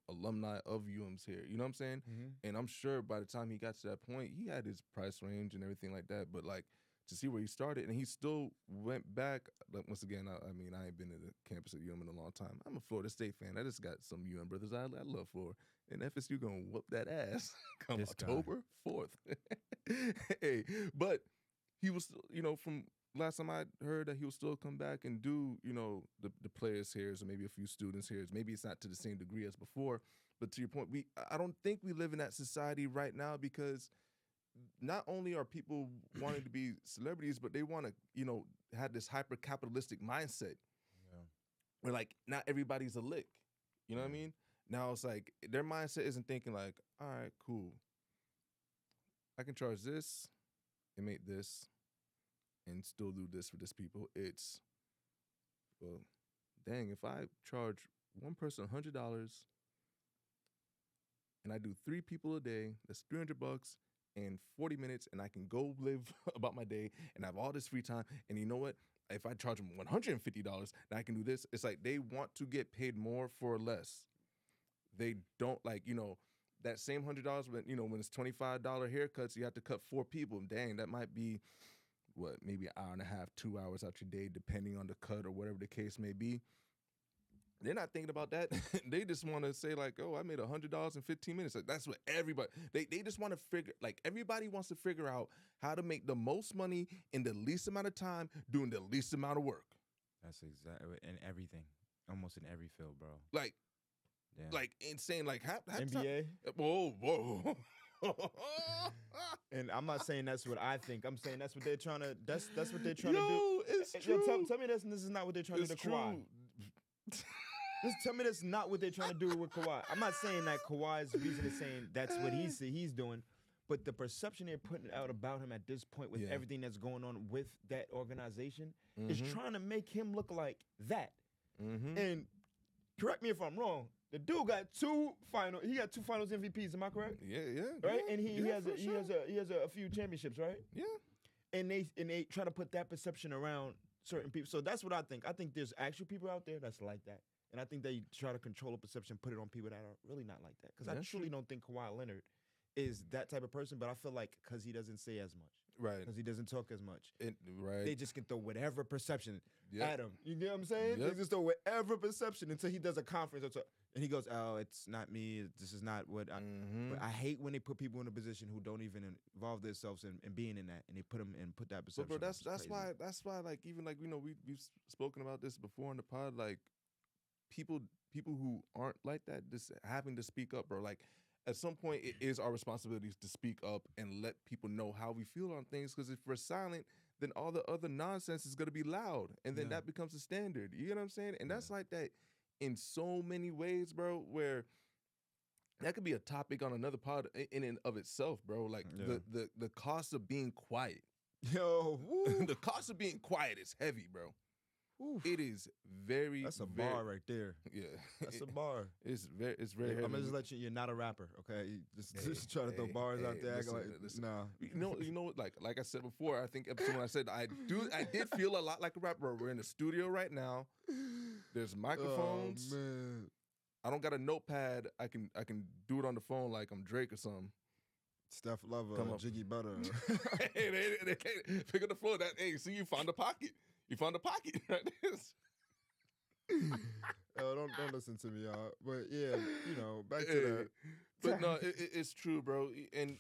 alumni of UM's here. You know what I'm saying? Mm-hmm. And I'm sure by the time he got to that point, he had his price range and everything like that. But like to see where he started, and he still went back. Like once again, I mean, I ain't been to the campus at UM in a long time. I'm a Florida State fan. I just got some UM brothers I love Florida. And FSU gonna whoop that ass come This October 4th. Hey, but he was, from last time I heard that he will still come back and do, the players here, or maybe a few students here. Maybe it's not to the same degree as before, but to your point, I don't think we live in that society right now, because not only are people wanting to be celebrities, but they want to, have this hyper capitalistic mindset. Yeah. Where like not everybody's a lick. You know what I mean? Now it's like their mindset isn't thinking like, all right, cool. I can charge this and make this and still do this for this people. It's, well, dang, if I charge one person $100 and I do 3 people a day, that's $300 and 40 minutes, and I can go live about my day and have all this free time. And you know what? If I charge them $150 and I can do this, it's like they want to get paid more for less. They don't like, that same $100 when it's $25 haircuts, you have to cut 4 people. Dang, that might be maybe an hour and a half, 2 hours out your day, depending on the cut or whatever the case may be. They're not thinking about that. They just want to say like, oh, I made $100 in 15 minutes. Like, that's what everybody, they just want to figure, like everybody wants to figure out how to make the most money in the least amount of time doing the least amount of work. That's exactly, in everything, almost in every field, bro. Like, yeah. Like insane, like half NBA. Whoa. And I'm not saying that's what I think. I'm saying that's what they're trying to. That's what they're trying to do. It's true. Tell me this is not what they're trying to do to Kawhi. Just tell me that's not what they're trying to do with Kawhi. I'm not saying that Kawhi's reason is saying that's what he's doing, but the perception they're putting out about him at this point with everything that's going on with that organization is trying to make him look like that. Mm-hmm. And correct me if I'm wrong. The dude got 2 finals finals MVPs. Am I correct? Yeah. Right, yeah, and he has a few championships, right? Yeah. And they try to put that perception around certain people. So that's what I think. I think there's actual people out there that's like that, and I think they try to control a perception, put it on people that are really not like that. Because I truly don't think Kawhi Leonard is that type of person, but I feel like because he doesn't say as much, right? Because he doesn't talk as much, right? They just can throw whatever perception at him. You get what I'm saying? Yep. They just throw whatever perception until he does a conference or so, and he goes, "Oh, it's not me. This is not what." But I hate when they put people in a position who don't even involve themselves in being in that, and they put them and put that perception. But bro, that's why like even like we've spoken about this before in the pod, like people who aren't like that just having to speak up, bro. Like at some point it is our responsibility to speak up and let people know how we feel on things, because if we're silent, then all the other nonsense is going to be loud, and then that becomes a standard. You know what I'm saying? And that's like that in so many ways, bro, where that could be a topic on another pod in and of itself, bro. Like the cost of being quiet. Yo, the cost of being quiet is heavy, bro. Oof. It is very. That's a bar right there. Yeah, that's a bar. It's very heavy. I'm gonna just let you're not a rapper, okay? Just try to throw bars out there. Listen. Nah. You know what? Like I said before, I think episode when I said I did feel a lot like a rapper. We're in the studio right now. There's microphones. Oh, man. I don't got a notepad. I can do it on the phone like I'm Drake or something. Steph Lover, Jiggy Butter. Hey, they can't pick up the floor. See, you found a pocket. You found a pocket. Don't listen to me, y'all. But yeah, back to that. But no, it's true, bro. And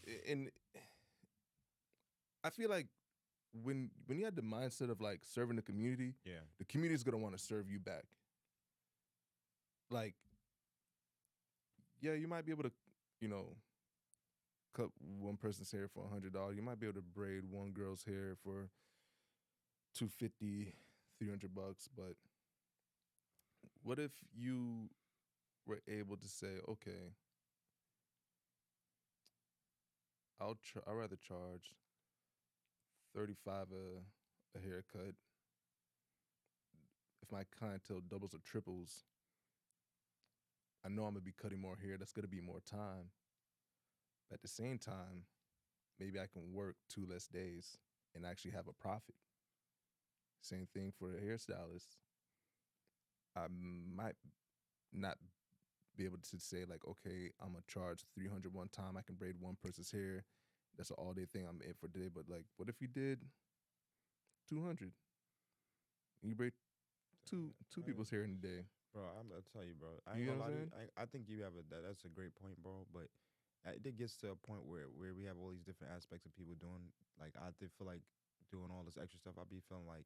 I feel like when you had the mindset of like serving the community, the community is gonna want to serve you back. Like, yeah, you might be able to, cut one person's hair for $100. You might be able to braid one girl's hair for $250, $300. But what if you were able to say, okay, I'd rather charge $35 a haircut. If my clientele doubles or triples, I know I'm gonna be cutting more hair. That's gonna be more time. But at the same time, maybe I can work 2 less days and actually have a profit. Same thing for the hairstylist. I might not be able to say like, okay, I'm gonna charge 300 one time. I can braid one person's hair. That's an all day thing. I'm in for the day. But like, what if you did 200? You braid two people's hair in a day. Bro, I'm gonna tell you, bro. I You ain't know gonna what lie I'm to you. I think you have that's a great point, bro. But it gets to a point where we have all these different aspects of people doing. Like I did feel like doing all this extra stuff. I be feeling like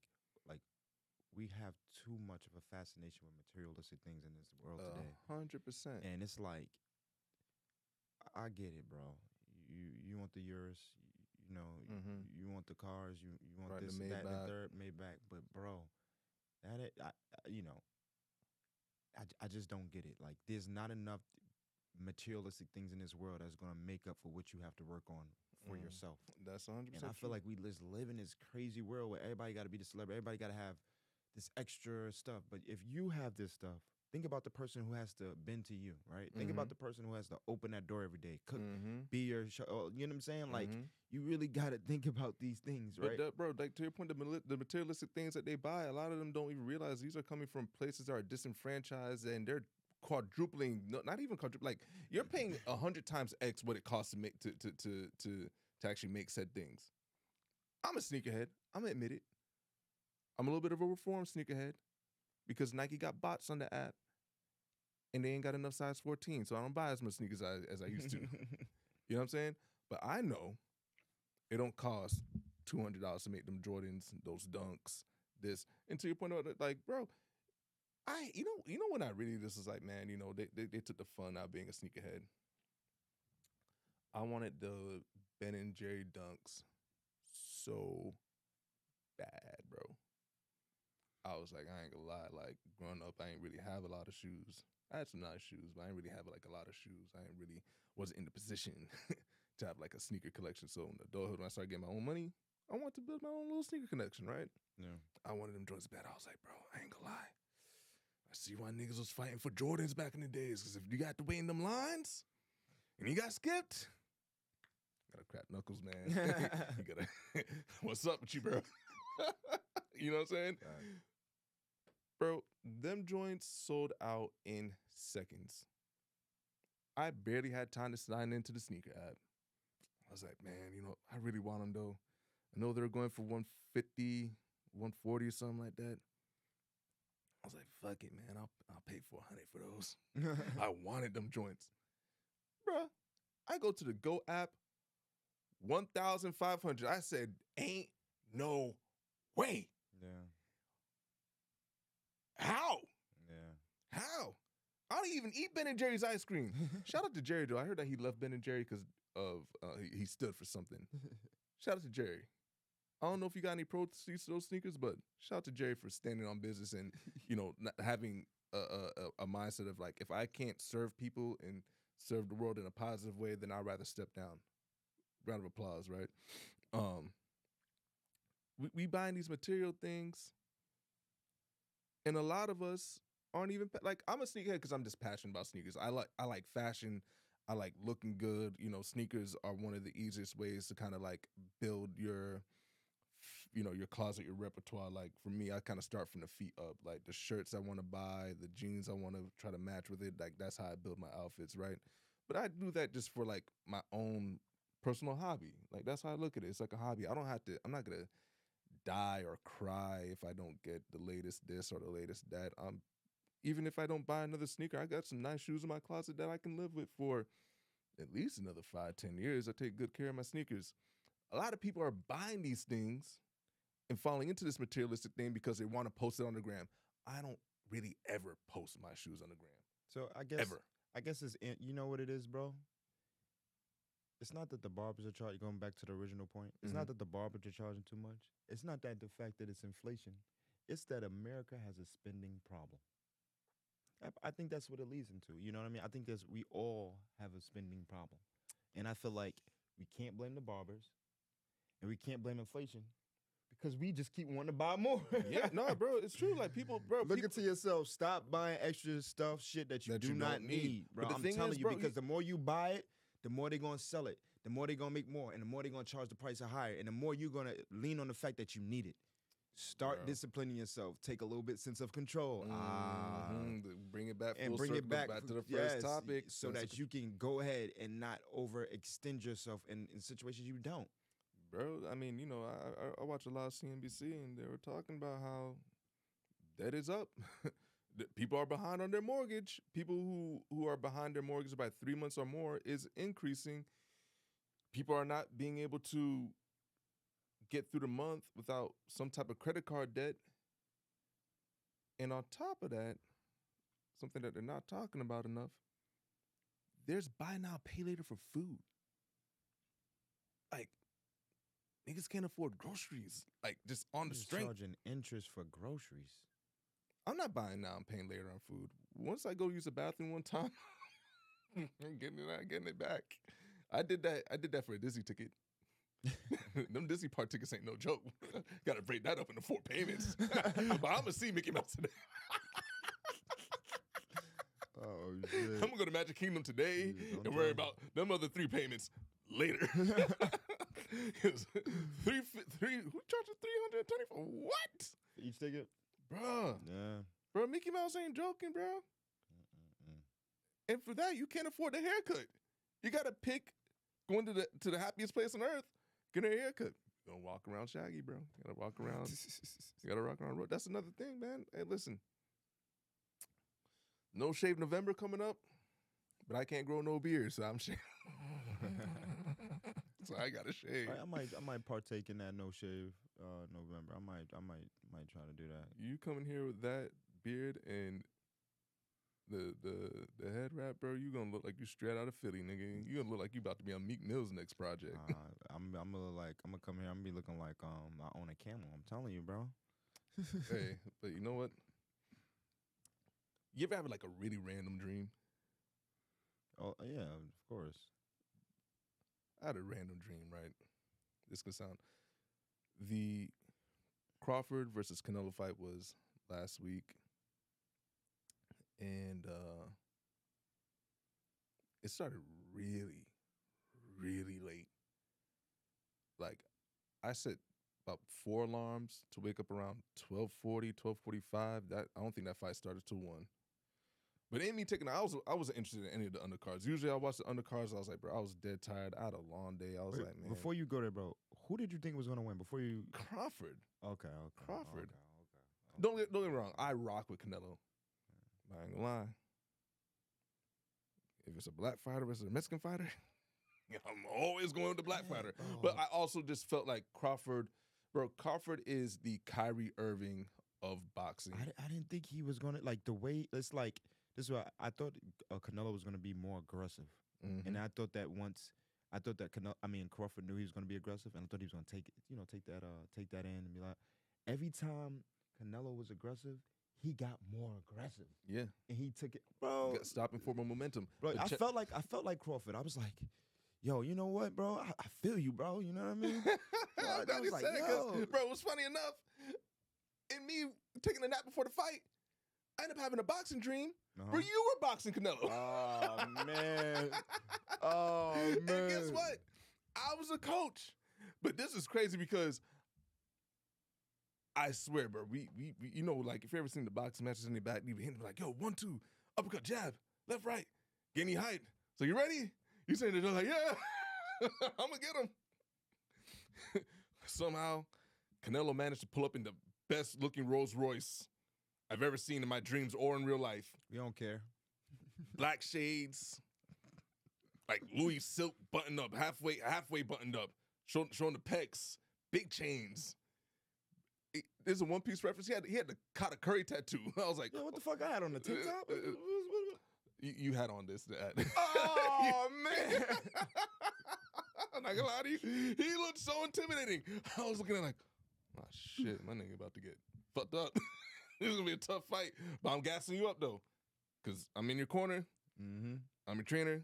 we have too much of a fascination with materialistic things in this world today. 100%. And it's like, I get it, bro. You want the yours, you know, you want the cars, you want Right, this, the that, and the Maybach. third Maybach. But bro, you know, I just don't get it. Like, there's not enough materialistic things in this world that's gonna make up for what you have to work on for yourself. That's 100%. And I feel like we just live in this crazy world where everybody got to be the celebrity. Everybody got to have this extra stuff. But if you have this stuff, think about the person who has to bend to you, right? Think about the person who has to open that door every day, cook, be your show. You know what I'm saying? Like, you really got to think about these things, right? But bro, like to your point, the materialistic things that they buy, a lot of them don't even realize these are coming from places that are disenfranchised, and they're quadrupling, not even quadrupling. Like, you're paying 100 times X what it costs to make to actually make said things. I'm a sneakerhead. I'm gonna admit it. I'm a little bit of a reformed sneakerhead because Nike got bots on the app, and they ain't got enough size 14, so I don't buy as much sneakers as I used to. You know what I'm saying? But I know it don't cost $200 to make them Jordans, those dunks, this. And to your point, like, bro, you know when I really just was like, man, you know, they took the fun out of being a sneakerhead. I wanted the Ben and Jerry dunks so bad, bro. I was like, I ain't gonna lie, like, growing up, I ain't really have a lot of shoes. I had some nice shoes, but I ain't really have like a lot of shoes. I ain't really wasn't in the position to have like a sneaker collection. So in adulthood, when I started getting my own money, I wanted to build my own little sneaker collection, right? Yeah. I wanted them joints bad. I was like, bro, I ain't gonna lie. I see why niggas was fighting for Jordans back in the days. Because if you got to wait in them lines and you got skipped, gotta crack knuckles, man. You gotta, what's up with you, bro? You know what I'm saying? Right. Bro, them joints sold out in seconds. I barely had time to sign into the sneaker app. I was like, man, you know, I really want them though. I know they're going for 150, 140 or something like that. I was like, fuck it, man. I'll pay 400 for those. I wanted them joints. Bruh, I go to the Go app, 1,500. I said, ain't no way. Yeah. How? Yeah. How? I don't even eat Ben and Jerry's ice cream. Shout out to Jerry, though. I heard that he left Ben and Jerry because of he stood for something. Shout out to Jerry. I don't know if you got any proceeds to those sneakers, but shout out to Jerry for standing on business and, you know, not having a mindset of like, if I can't serve people and serve the world in a positive way, then I'd rather step down. Round of applause, right? We buying these material things, and a lot of us aren't even like, I'm a sneakerhead because I'm just passionate about sneakers. I like fashion. I like looking good. You know, sneakers are one of the easiest ways to kind of like build your, you know, your closet, your repertoire. Like for me, I kind of start from the feet up. Like the shirts I want to buy, the jeans I want to try to match with it. Like that's how I build my outfits, right? But I do that just for like my own personal hobby. Like that's how I look at it. It's like a hobby. I'm not gonna die or cry if I don't get the latest this or the latest that. Even if I don't buy another sneaker, I got some nice shoes in my closet that I can live with for at least another 5-10 years. I take good care of my sneakers. A lot of people are buying these things and falling into this materialistic thing because they want to post it on the gram. I don't really ever post my shoes on the gram. So I guess it's, you know what it is, bro? It's not that the barbers are charging, going back to the original point, it's not that the barbers are charging too much. It's not that the fact that it's inflation. It's that America has a spending problem. I think that's what it leads into. You know what I mean? I think we all have a spending problem. And I feel like we can't blame the barbers and we can't blame inflation because we just keep wanting to buy more. Yeah, no, bro, it's true. Like people, bro, Look into yourself. Stop buying extra stuff, shit that you do not need, bro. But I'm the thing telling is, you, bro, because the more you buy it, the more they're gonna sell it, the more they're gonna make more, and the more they're gonna charge the price higher, and the more you're gonna lean on the fact that you need it. Start disciplining yourself. Take a little bit sense of control. Bring it back and full bring circle, it back to the first topic, so that you can go ahead and not overextend yourself in situations you don't. Bro, I mean, I watch a lot of CNBC, and they were talking about how debt is up. People are behind on their mortgage. People who are behind their mortgage by 3 months or more is increasing. People are not being able to get through the month without some type of credit card debt. And on top of that, something that they're not talking about enough, there's buy now, pay later for food. Like, niggas can't afford groceries. Like, just on the strength. Charging interest for groceries. I'm not buying now and paying later on food. Once I go use the bathroom one time, I'm getting it back. I did that for a Disney ticket. Them Disney park tickets ain't no joke. Got to break that up into 4 payments. But I'm gonna see Mickey Mouse today. Oh shit! I'm gonna go to Magic Kingdom today and worry about them other 3 payments later. Who charges $320 for what? Each ticket, Bruh. Yeah, Bro, Mickey Mouse ain't joking, bro. And for that, you can't afford the haircut. You gotta pick going to the happiest place on earth, get a haircut. You gonna walk around shaggy, bro. You gotta walk around. You gotta rock around road. That's another thing, man. Hey, listen. No Shave November coming up, but I can't grow no beard, so I'm shaving. So I gotta shave. I might partake in that no shave November. I might try to do that. You come in here with that beard and the head wrap, bro, you gonna look like you straight out of Philly, nigga. You gonna look like you about to be on Meek Mill's next project. I'm gonna come here. I'm gonna be looking like I own a camel. I'm telling you, bro. Hey, but you know what? You ever have like a really random dream? Oh yeah, of course. I had a random dream, right? This could sound. The Crawford versus Canelo fight was last week. And it started really, really late. Like, I set about 4 alarms to wake up around 12:40, 12:45. I don't think that fight started till 1. But in me I wasn't interested in any of the undercards. Usually I watch the undercards. I was like, bro, I was dead tired. I had a long day. I was like, man. Before you go there, bro, who did you think was gonna win? Before you Crawford. Okay. Crawford. Okay. Don't get me wrong. I rock with Canelo. I ain't gonna lie. If it's a black fighter versus a Mexican fighter, I'm always going with the black fighter. But I also just felt like Crawford is the Kyrie Irving of boxing. I didn't think he was gonna like the way it's like. This is what I thought. Canelo was gonna be more aggressive, and I thought that Crawford knew he was gonna be aggressive, and I thought he was gonna take that in and be like, every time Canelo was aggressive, he got more aggressive. Yeah, and he took it, bro. Stopping for more momentum, bro. I felt like Crawford. I was like, yo, you know what, bro? I feel you, bro. You know what I mean? I was like, yo, bro. It was funny enough. In me taking a nap before the fight, I ended up having a boxing dream where you were boxing Canelo. Oh, man. And guess what? I was a coach. But this is crazy because I swear, bro, we like if you ever seen the boxing matches in the back, we hit like, yo, 1, 2, uppercut, jab, left, right, get any height. So you ready? You saying they're like, yeah, I'm going to get him. Somehow, Canelo managed to pull up in the best looking Rolls Royce I've ever seen in my dreams or in real life. We don't care. Black shades, like Louis silk buttoned up, halfway buttoned up, showing the pecs, big chains. There's a One Piece reference. He had the Kata Curry tattoo. I was like, yo, what the fuck I had on the tank top? You had on this. Oh, man. I'm not gonna lie to you. He looked so intimidating. I was looking at like, oh, shit, my nigga about to get fucked up. This is gonna be a tough fight. But I'm gassing you up, though. Because I'm in your corner. Mm-hmm. I'm your trainer.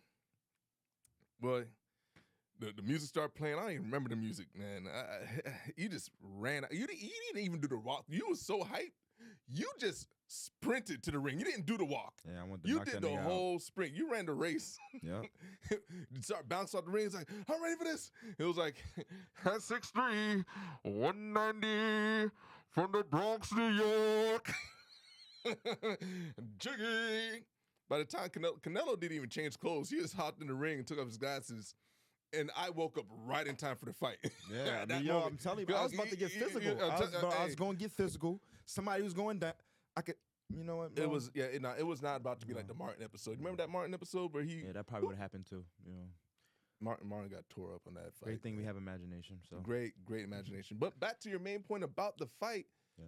Boy, the music started playing. I don't even remember the music, man. You just ran. You didn't even do the walk. You was so hyped. You just sprinted to the ring. You didn't do the walk. Yeah, I want to You knock did that the nigga whole sprint. You ran the race. Yeah. You start bouncing off the ring. It's like, I'm ready for this. It was like, at 6'3", 190 from the Bronx, New York. Jiggy. By the time Canelo didn't even change clothes, he just hopped in the ring and took off his glasses. And I woke up right in time for the fight. Yeah, I'm telling you, I was about to get physical. I was going to get physical. Somebody was going down. I could, you know what? It was it was not about to be like the Martin episode. You remember that Martin episode where he? Yeah, that probably would have happened too. You know, Martin got tore up on that fight. Great thing we have imagination. So great imagination. But back to your main point about the fight. Yeah.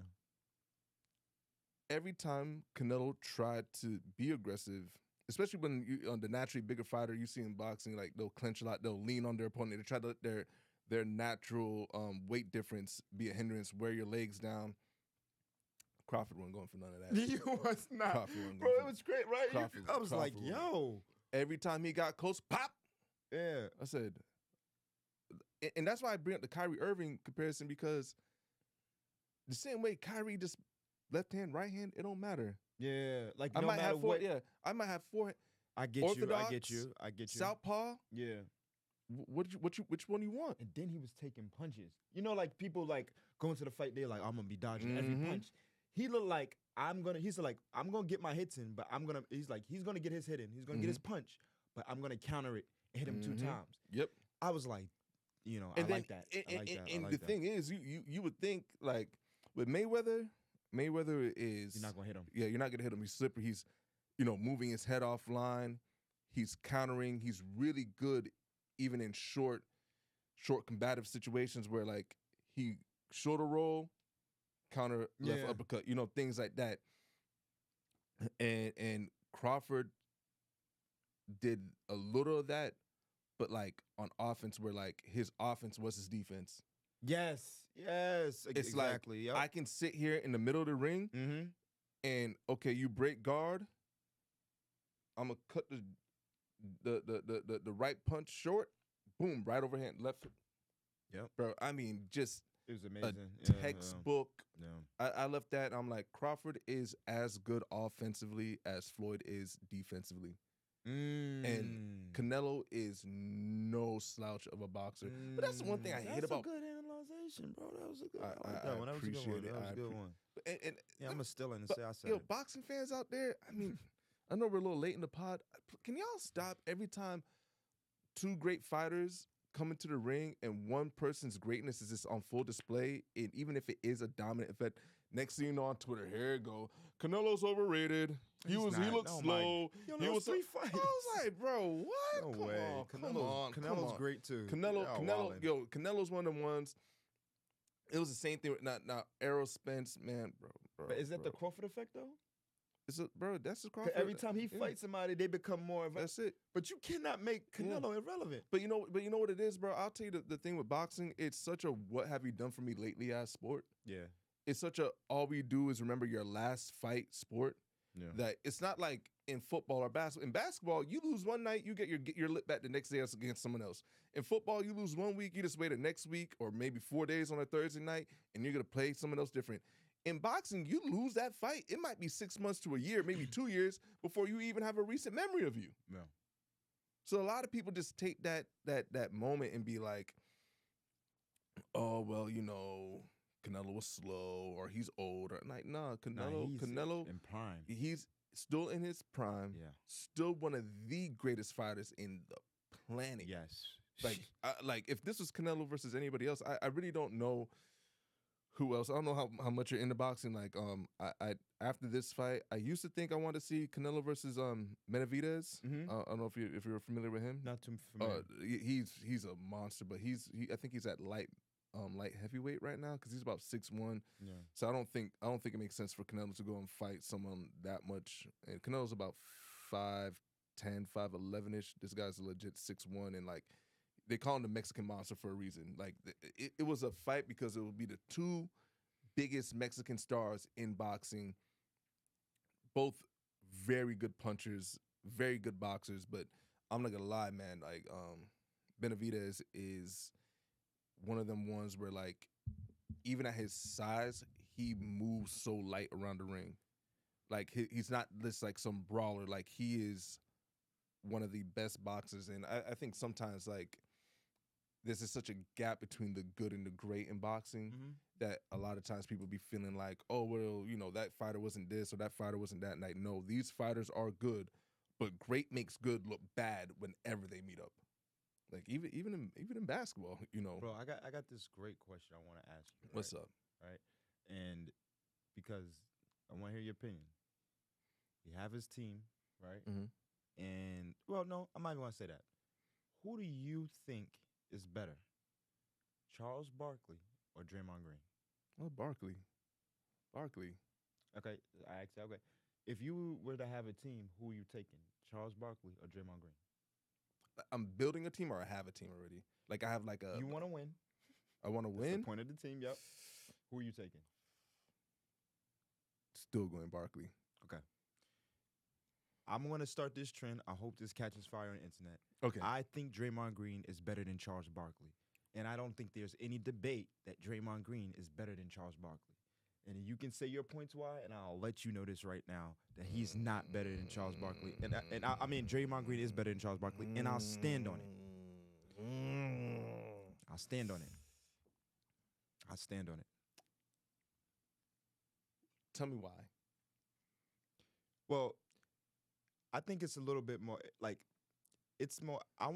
Every time Canelo tried to be aggressive, especially when you on the naturally bigger fighter, you see in boxing, like they'll clinch a lot, they'll lean on their opponent, they try to let their natural weight difference be a hindrance, wear your legs down. Crawford wasn't going for none of that. You was not, bro. It was great, right? I was like, yo. Every time he got close, pop. Yeah. I said, and that's why I bring up the Kyrie Irving comparison, because the same way Kyrie just left hand, right hand, it don't matter. Yeah, like I no might matter have four. what. Yeah, I might have four. I get Orthodox, you. I get you. Southpaw. Yeah. Which one you want? And then he was taking punches. You know, like people like going to the fight, they're like, I'm gonna be dodging every punch. He looked like I'm gonna get my hits in, but he's gonna get his hit in. He's gonna get his punch, but I'm gonna counter it and hit him 2 times. Yep. I was like, you know, I like that. And the thing is, you would think like with Mayweather is you're not gonna hit him. Yeah, you're not gonna hit him. He's slippery. He's, moving his head offline. He's countering. He's really good, even in short combative situations where like he shoulder roll, counter left uppercut. Things like that. And Crawford did a little of that, but like on offense, where like his offense was his defense. Yes, it's exactly. Like, I can sit here in the middle of the ring, and okay, you break guard. I'm gonna cut the right punch short. Boom, right overhand, left. Yep, bro. I mean, just it was amazing. A textbook. Yeah. I left that. I'm like, Crawford is as good offensively as Floyd is defensively. And Canelo is no slouch of a boxer. But that's the one thing I hate about. That's a good analyzation, bro. That was a good. I like that one. That was a good one. That was a good one. And I'm gonna steal it and say I said. Yo, boxing fans out there. I mean, I know we're a little late in the pod. Can y'all stop every time 2 great fighters come into the ring and one person's greatness is just on full display, and even if it is a dominant effect, next thing you know on Twitter, here it go. Canelo's overrated. He looked slow. He was 3 fights. I was like, bro, what? No way. Canelo's great too. Canelo's one of the ones. It was the same thing with not Errol Spence, man, bro. But is that the Crawford effect though? That's the Crawford. Every time he fights somebody, they become more of a. That's it. But you cannot make Canelo irrelevant. But you know what it is, bro? I'll tell you the thing with boxing, it's such a what have you done for me lately ass sport. Yeah. It's such a all we do is remember your last fight sport. Yeah. That it's not like in football or basketball. In basketball, you lose one night, you get your lip back the next day against someone else. In football, you lose 1 week, you just wait the next week or maybe 4 days on a Thursday night, and you're gonna play someone else different. In boxing, you lose that fight. It might be 6 months to a year, maybe 2 years before you even have a recent memory of you. Yeah. So a lot of people just take that moment and be like, oh well, Canelo was slow or he's old or like Canelo in prime. He's still in his prime. Yeah. Still one of the greatest fighters in the planet. Yes. Like if this was Canelo versus anybody else, I really don't know who else. I don't know how much you're into boxing. Like I after this fight, I used to think I wanted to see Canelo versus Benavidez. I don't know if you're familiar with him. Not too familiar. He's a monster, but I think he's at light heavyweight right now because he's about 6'1". Yeah. So I don't think it makes sense for Canelo to go and fight someone that much. And Canelo's about 5'10", 5'11"-ish. This guy's a legit 6'1", and like they call him the Mexican monster for a reason. Like it was a fight because it would be the 2 biggest Mexican stars in boxing. Both very good punchers, very good boxers, but I'm not gonna lie, man. Like Benavidez is one of them ones where, like, even at his size, he moves so light around the ring. Like, he's not this, like, some brawler. Like, he is one of the best boxers. And I think sometimes, like, there's just such a gap between the good and the great in boxing that a lot of times people be feeling like, oh, well, you know, that fighter wasn't this or that fighter wasn't that. Like, no, these fighters are good, but great makes good look bad whenever they meet up. Like, even in basketball, you know. Bro, I got this great question I want to ask you. Right? What's up? Right, and because I want to hear your opinion. You have his team, right? And well, no, I'm not even gonna say that. Who do you think is better, Charles Barkley or Draymond Green? Oh, Barkley. Okay, I asked you. Okay, if you were to have a team, who are you taking, Charles Barkley or Draymond Green? I'm building a team, or I have a team already. Like, I have like a. You want to win? I want to That's win. the point of the team. Yep. Who are you taking? Still going Barkley. Okay. I'm going to start this trend. I hope this catches fire on the internet. Okay. I think Draymond Green is better than Charles Barkley. And I don't think there's any debate that Draymond Green is better than Charles Barkley. And you can say your points why, and I'll let you know this right now, that he's not better than Charles Barkley. And I mean, Draymond Green is better than Charles Barkley, and I'll stand on it. I'll stand on it. I'll stand on it. Tell me why. Well, I think it's a little bit more like it's more. I'd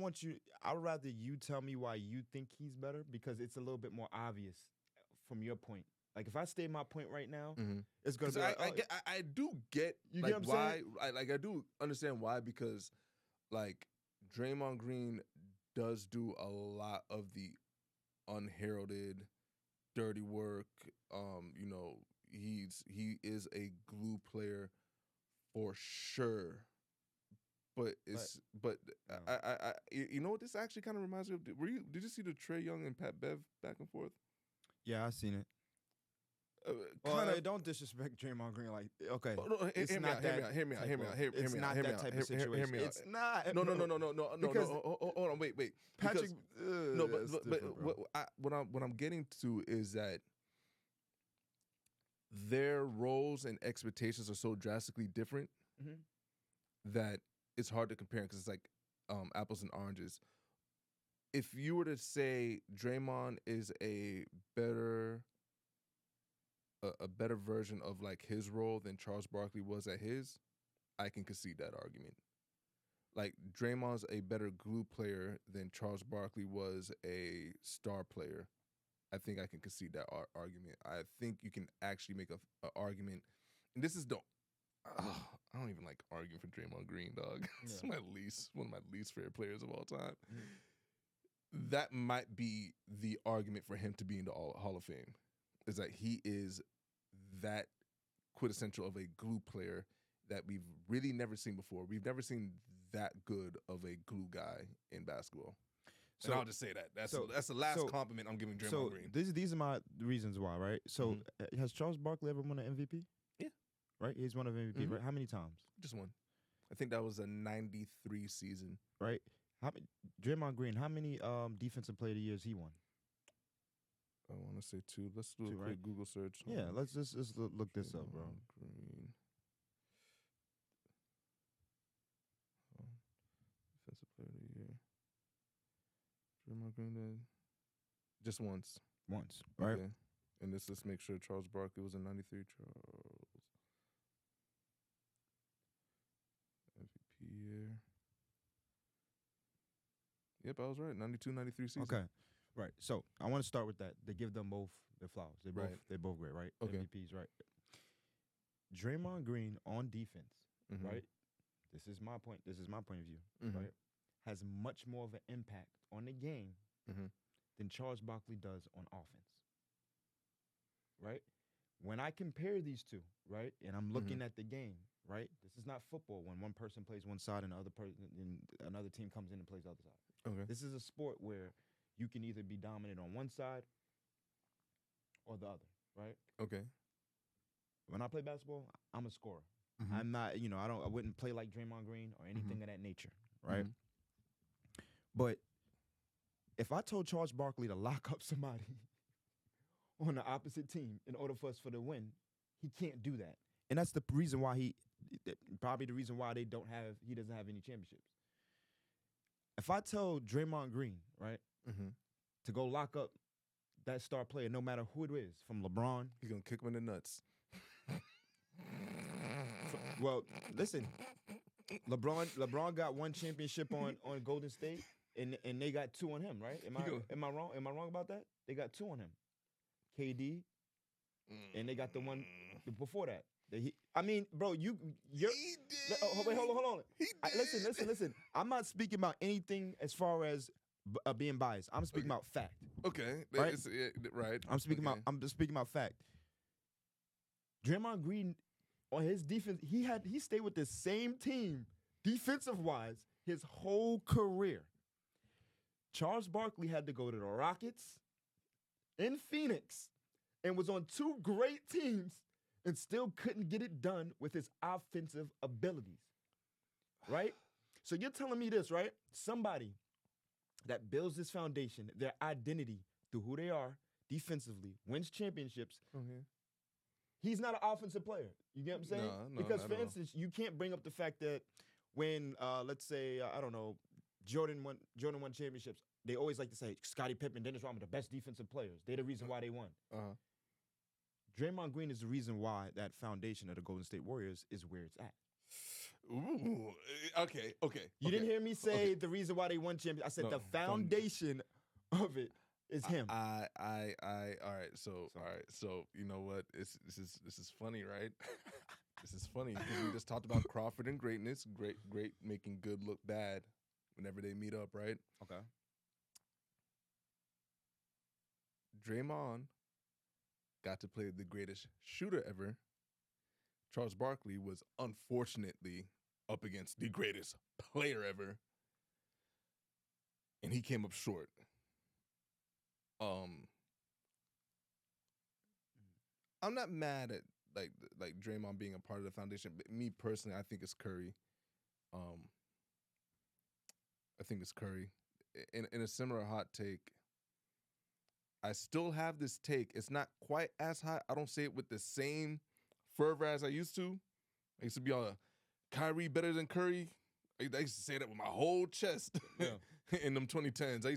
rather you tell me why you think he's better because it's a little bit more obvious from your point. Like if I state my point right now, it's gonna be. I do get you like get what I'm why. saying? I do understand why because like Draymond Green does do a lot of the unheralded, dirty work. You know, he is a glue player for sure. But I you know what this actually kind of reminds me of? Did you see the Trae Young and Pat Bev back and forth? Yeah, I seen it. Don't disrespect Draymond Green. Like, okay, hear me out. It's not that type of situation. It's not. No. Hold on, wait. Patrick. No, but what I'm getting to is that their roles and expectations are so drastically different that it's hard to compare because it's like apples and oranges. If you were to say Draymond is a better version of like his role than Charles Barkley was at his, I can concede that argument. Like Draymond's a better glue player than Charles Barkley was a star player. I think I can concede that argument. I think you can actually make a argument, and this is I don't even like arguing for Draymond Green, dog. It's one of my least favorite players of all time. That might be the argument for him to be in the Hall of Fame. Is that he is that quintessential of a glue player that we've really never seen before. We've never seen that good of a glue guy in basketball. So and I'll just say that. That's the last compliment I'm giving Draymond Green. These are my reasons why, right? So has Charles Barkley ever won an MVP? Yeah. Right? He's won an MVP, right? How many times? Just one. I think that was a 93 season. Right? Draymond Green, how many defensive player of the years he won? I want to say 2. Let's do a quick Google search. Yeah, let's just look this up, bro. Green. Defensive player of the year. Draymond Green just once. Once, right? Okay. And let's make sure Charles Barkley was in 93. Charles. MVP year. Yep, I was right. 92, 93 season. Okay. Right. So I want to start with that. They give them both their flowers. They're both great, right? Okay. MVPs, right? Draymond Green on defense, right? This is my point. This is my point of view, right? Has much more of an impact on the game than Charles Barkley does on offense, right? When I compare these two, right, and I'm looking at the game, right? This is not football when one person plays one side and another team comes in and plays the other side. Okay. This is a sport where you can either be dominant on one side or the other, right? Okay. When I play basketball, I'm a scorer. I'm not, I wouldn't play like Draymond Green or anything of that nature, right? But If I told Charles Barkley to lock up somebody on the opposite team in order for us to win, he can't do that. And that's the reason why probably the reason why he doesn't have any championships. If I tell Draymond Green, right, to go lock up that star player, no matter who it is, from LeBron, he's gonna kick him in the nuts. Well, listen, LeBron got 1 championship on Golden State, and they got 2 on him, right? Am I wrong? Am I wrong about that? They got 2 on him, KD, and they got the one before that. Bro, you're. Wait, hold on. Listen. I'm not speaking about anything as far as being biased. I'm speaking about fact. Okay, right? Right. I'm just speaking about fact. Draymond Green, on his defense, he stayed with the same team defensive-wise his whole career. Charles Barkley had to go to the Rockets in Phoenix and was on 2 great teams and still couldn't get it done with his offensive abilities, right? So you're telling me this, right? Somebody that builds this foundation, their identity through who they are defensively, wins championships. He's not an offensive player. You get what I'm saying? No, because, for instance, you can't bring up the fact that when, let's say, I don't know, Jordan won championships, they always like to say Scottie Pippen, Dennis Rodman, the best defensive players. They're the reason why they won. Draymond Green is the reason why that foundation of the Golden State Warriors is where it's at. Ooh, okay. You didn't hear me say the reason why they won championships. I said the foundation of it is him. All right. So you know what? This is funny, right? This is funny because we just talked about Crawford and greatness. Great making good look bad whenever they meet up, right? Okay. Draymond got to play the greatest shooter ever. Charles Barkley was unfortunately up against the greatest player ever, and he came up short. I'm not mad at like Draymond being a part of the foundation, but me personally, I think it's Curry. I think it's Curry. In a similar hot take, I still have this take. It's not quite as hot. I don't say it with the same fervor as I used to. I used to be all Kyrie better than Curry. I used to say that with my whole chest in them 2010s.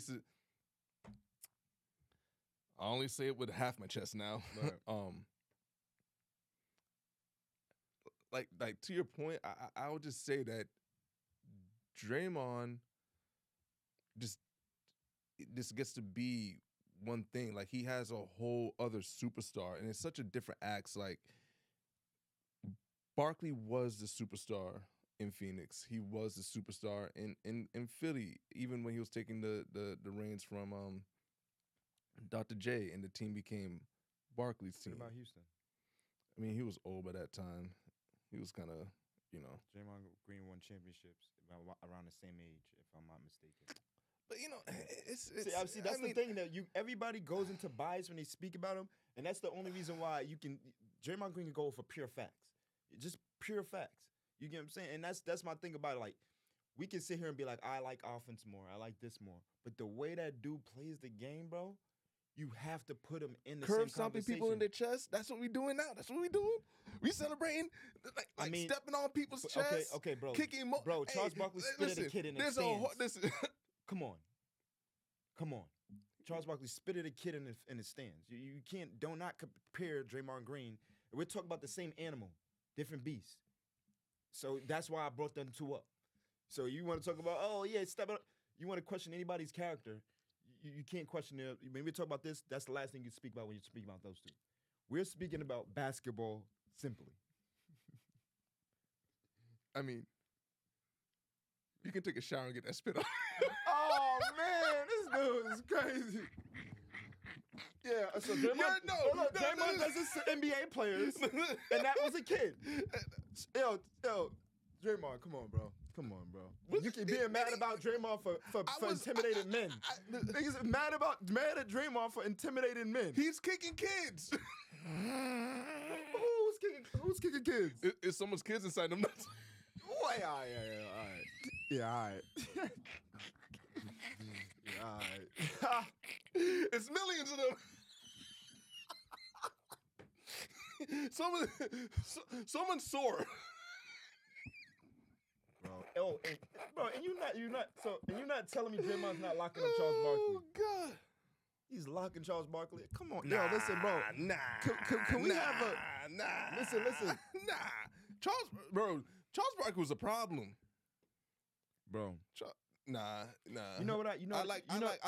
I only say it with half my chest now. Right. Like to your point, I would just say that Draymond just gets to be one thing. Like, he has a whole other superstar, and it's such a different act. Like, Barkley was the superstar in Phoenix. He was the superstar in Philly, even when he was taking the reins from Dr. J, and the team became Barkley's team. What about Houston? I mean, he was old by that time. He was kind of, Draymond Green won championships around the same age, if I'm not mistaken. But it's that's the thing that everybody goes into bias when they speak about him, and that's the only reason why Draymond Green can go for pure facts, just pure facts. You get what I'm saying? And that's my thing about it. Like, we can sit here and be like, I like offense more, I like this more, but the way that dude plays the game, bro, you have to put him in the same conversation. Curb stomping people in their chest. That's what we doing now. That's what we doing. We celebrating, stepping on people's chest. Okay, bro. Kicking bro. Charles Barkley spit at a kid in the stands. Come on. Charles Barkley spit at a kid in the stands. You do not compare Draymond Green. We're talking about the same animal, different beasts. So that's why I brought them 2 up. So you want to talk about, step up. You want to question anybody's character. You can't question it. When we talk about this, that's the last thing you speak about when you speak about those 2. We're speaking about basketball simply. I mean, you can take a shower and get that spit off. Oh, man, this dude is crazy. Yeah, so Draymond does this to NBA players, and that was a kid. Yo, Draymond, come on, bro. You keep being mad about Draymond for intimidating men. Niggas mad at Draymond for intimidating men. He's kicking kids. Who's kicking kids? It's someone's kids inside them nuts. All right. Yeah, all right. God. It's millions of them. Someone's sore. Bro, and you're not telling me Draymond's not locking up Charles Barkley. Oh God. He's locking Charles Barkley. Come on, yo, listen, bro. Can we have a listen? Charles Barkley was a problem, bro. Nah. You know what I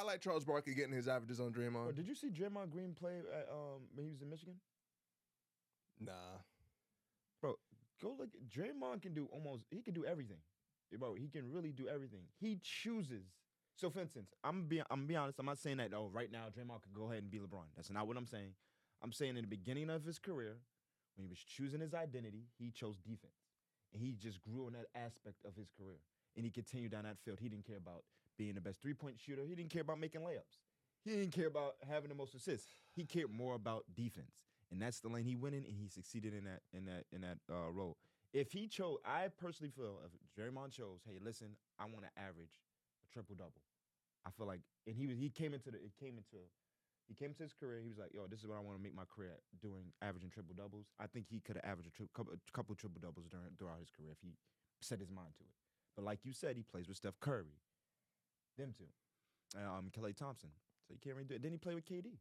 like Charles Barkley getting his averages on Draymond. Bro, did you see Draymond Green play at, when he was in Michigan? Nah. Bro, go look. Draymond can do everything. Bro, he can really do everything. He chooses. So, for instance, I'm be honest. I'm not saying that, right now Draymond could go ahead and be LeBron. That's not what I'm saying. I'm saying in the beginning of his career, when he was choosing his identity, he chose defense. And he just grew in that aspect of his career. And he continued down that field. He didn't care about being the best three-point shooter. He didn't care about making layups. He didn't care about having the most assists. He cared more about defense. And that's the lane he went in, and he succeeded in that role. If he chose, I personally feel if Draymond chose, hey, listen, I want to average a triple-double. I feel like, and he came into his career. He was like, yo, this is what I want to make my career at, averaging triple-doubles. I think he could have averaged a couple triple-doubles throughout his career if he set his mind to it. But like you said, he plays with Steph Curry, them two, Klay Thompson. So he can't really do it. Then he played with KD.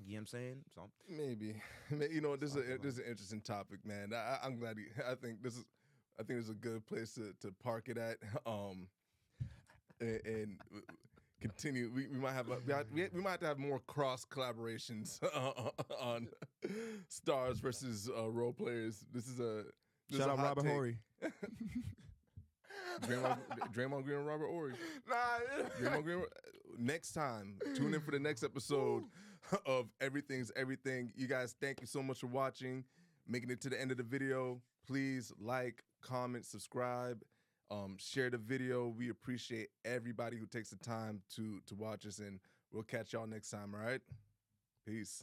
You know what I'm saying? So maybe. You know, this is an interesting topic, man. I'm glad. I think this is a good place to park it at. And continue. We might have to have more cross collaborations on stars versus role players. Shout out Robert Horry. Draymond Green and Robert Horry. Draymond Green. Next time, tune in for the next episode of Everything's Everything. You guys, thank you so much for watching, making it to the end of the video. Please like, comment, subscribe, share the video. We appreciate everybody who takes the time to watch us, and we'll catch y'all next time, all right? Peace.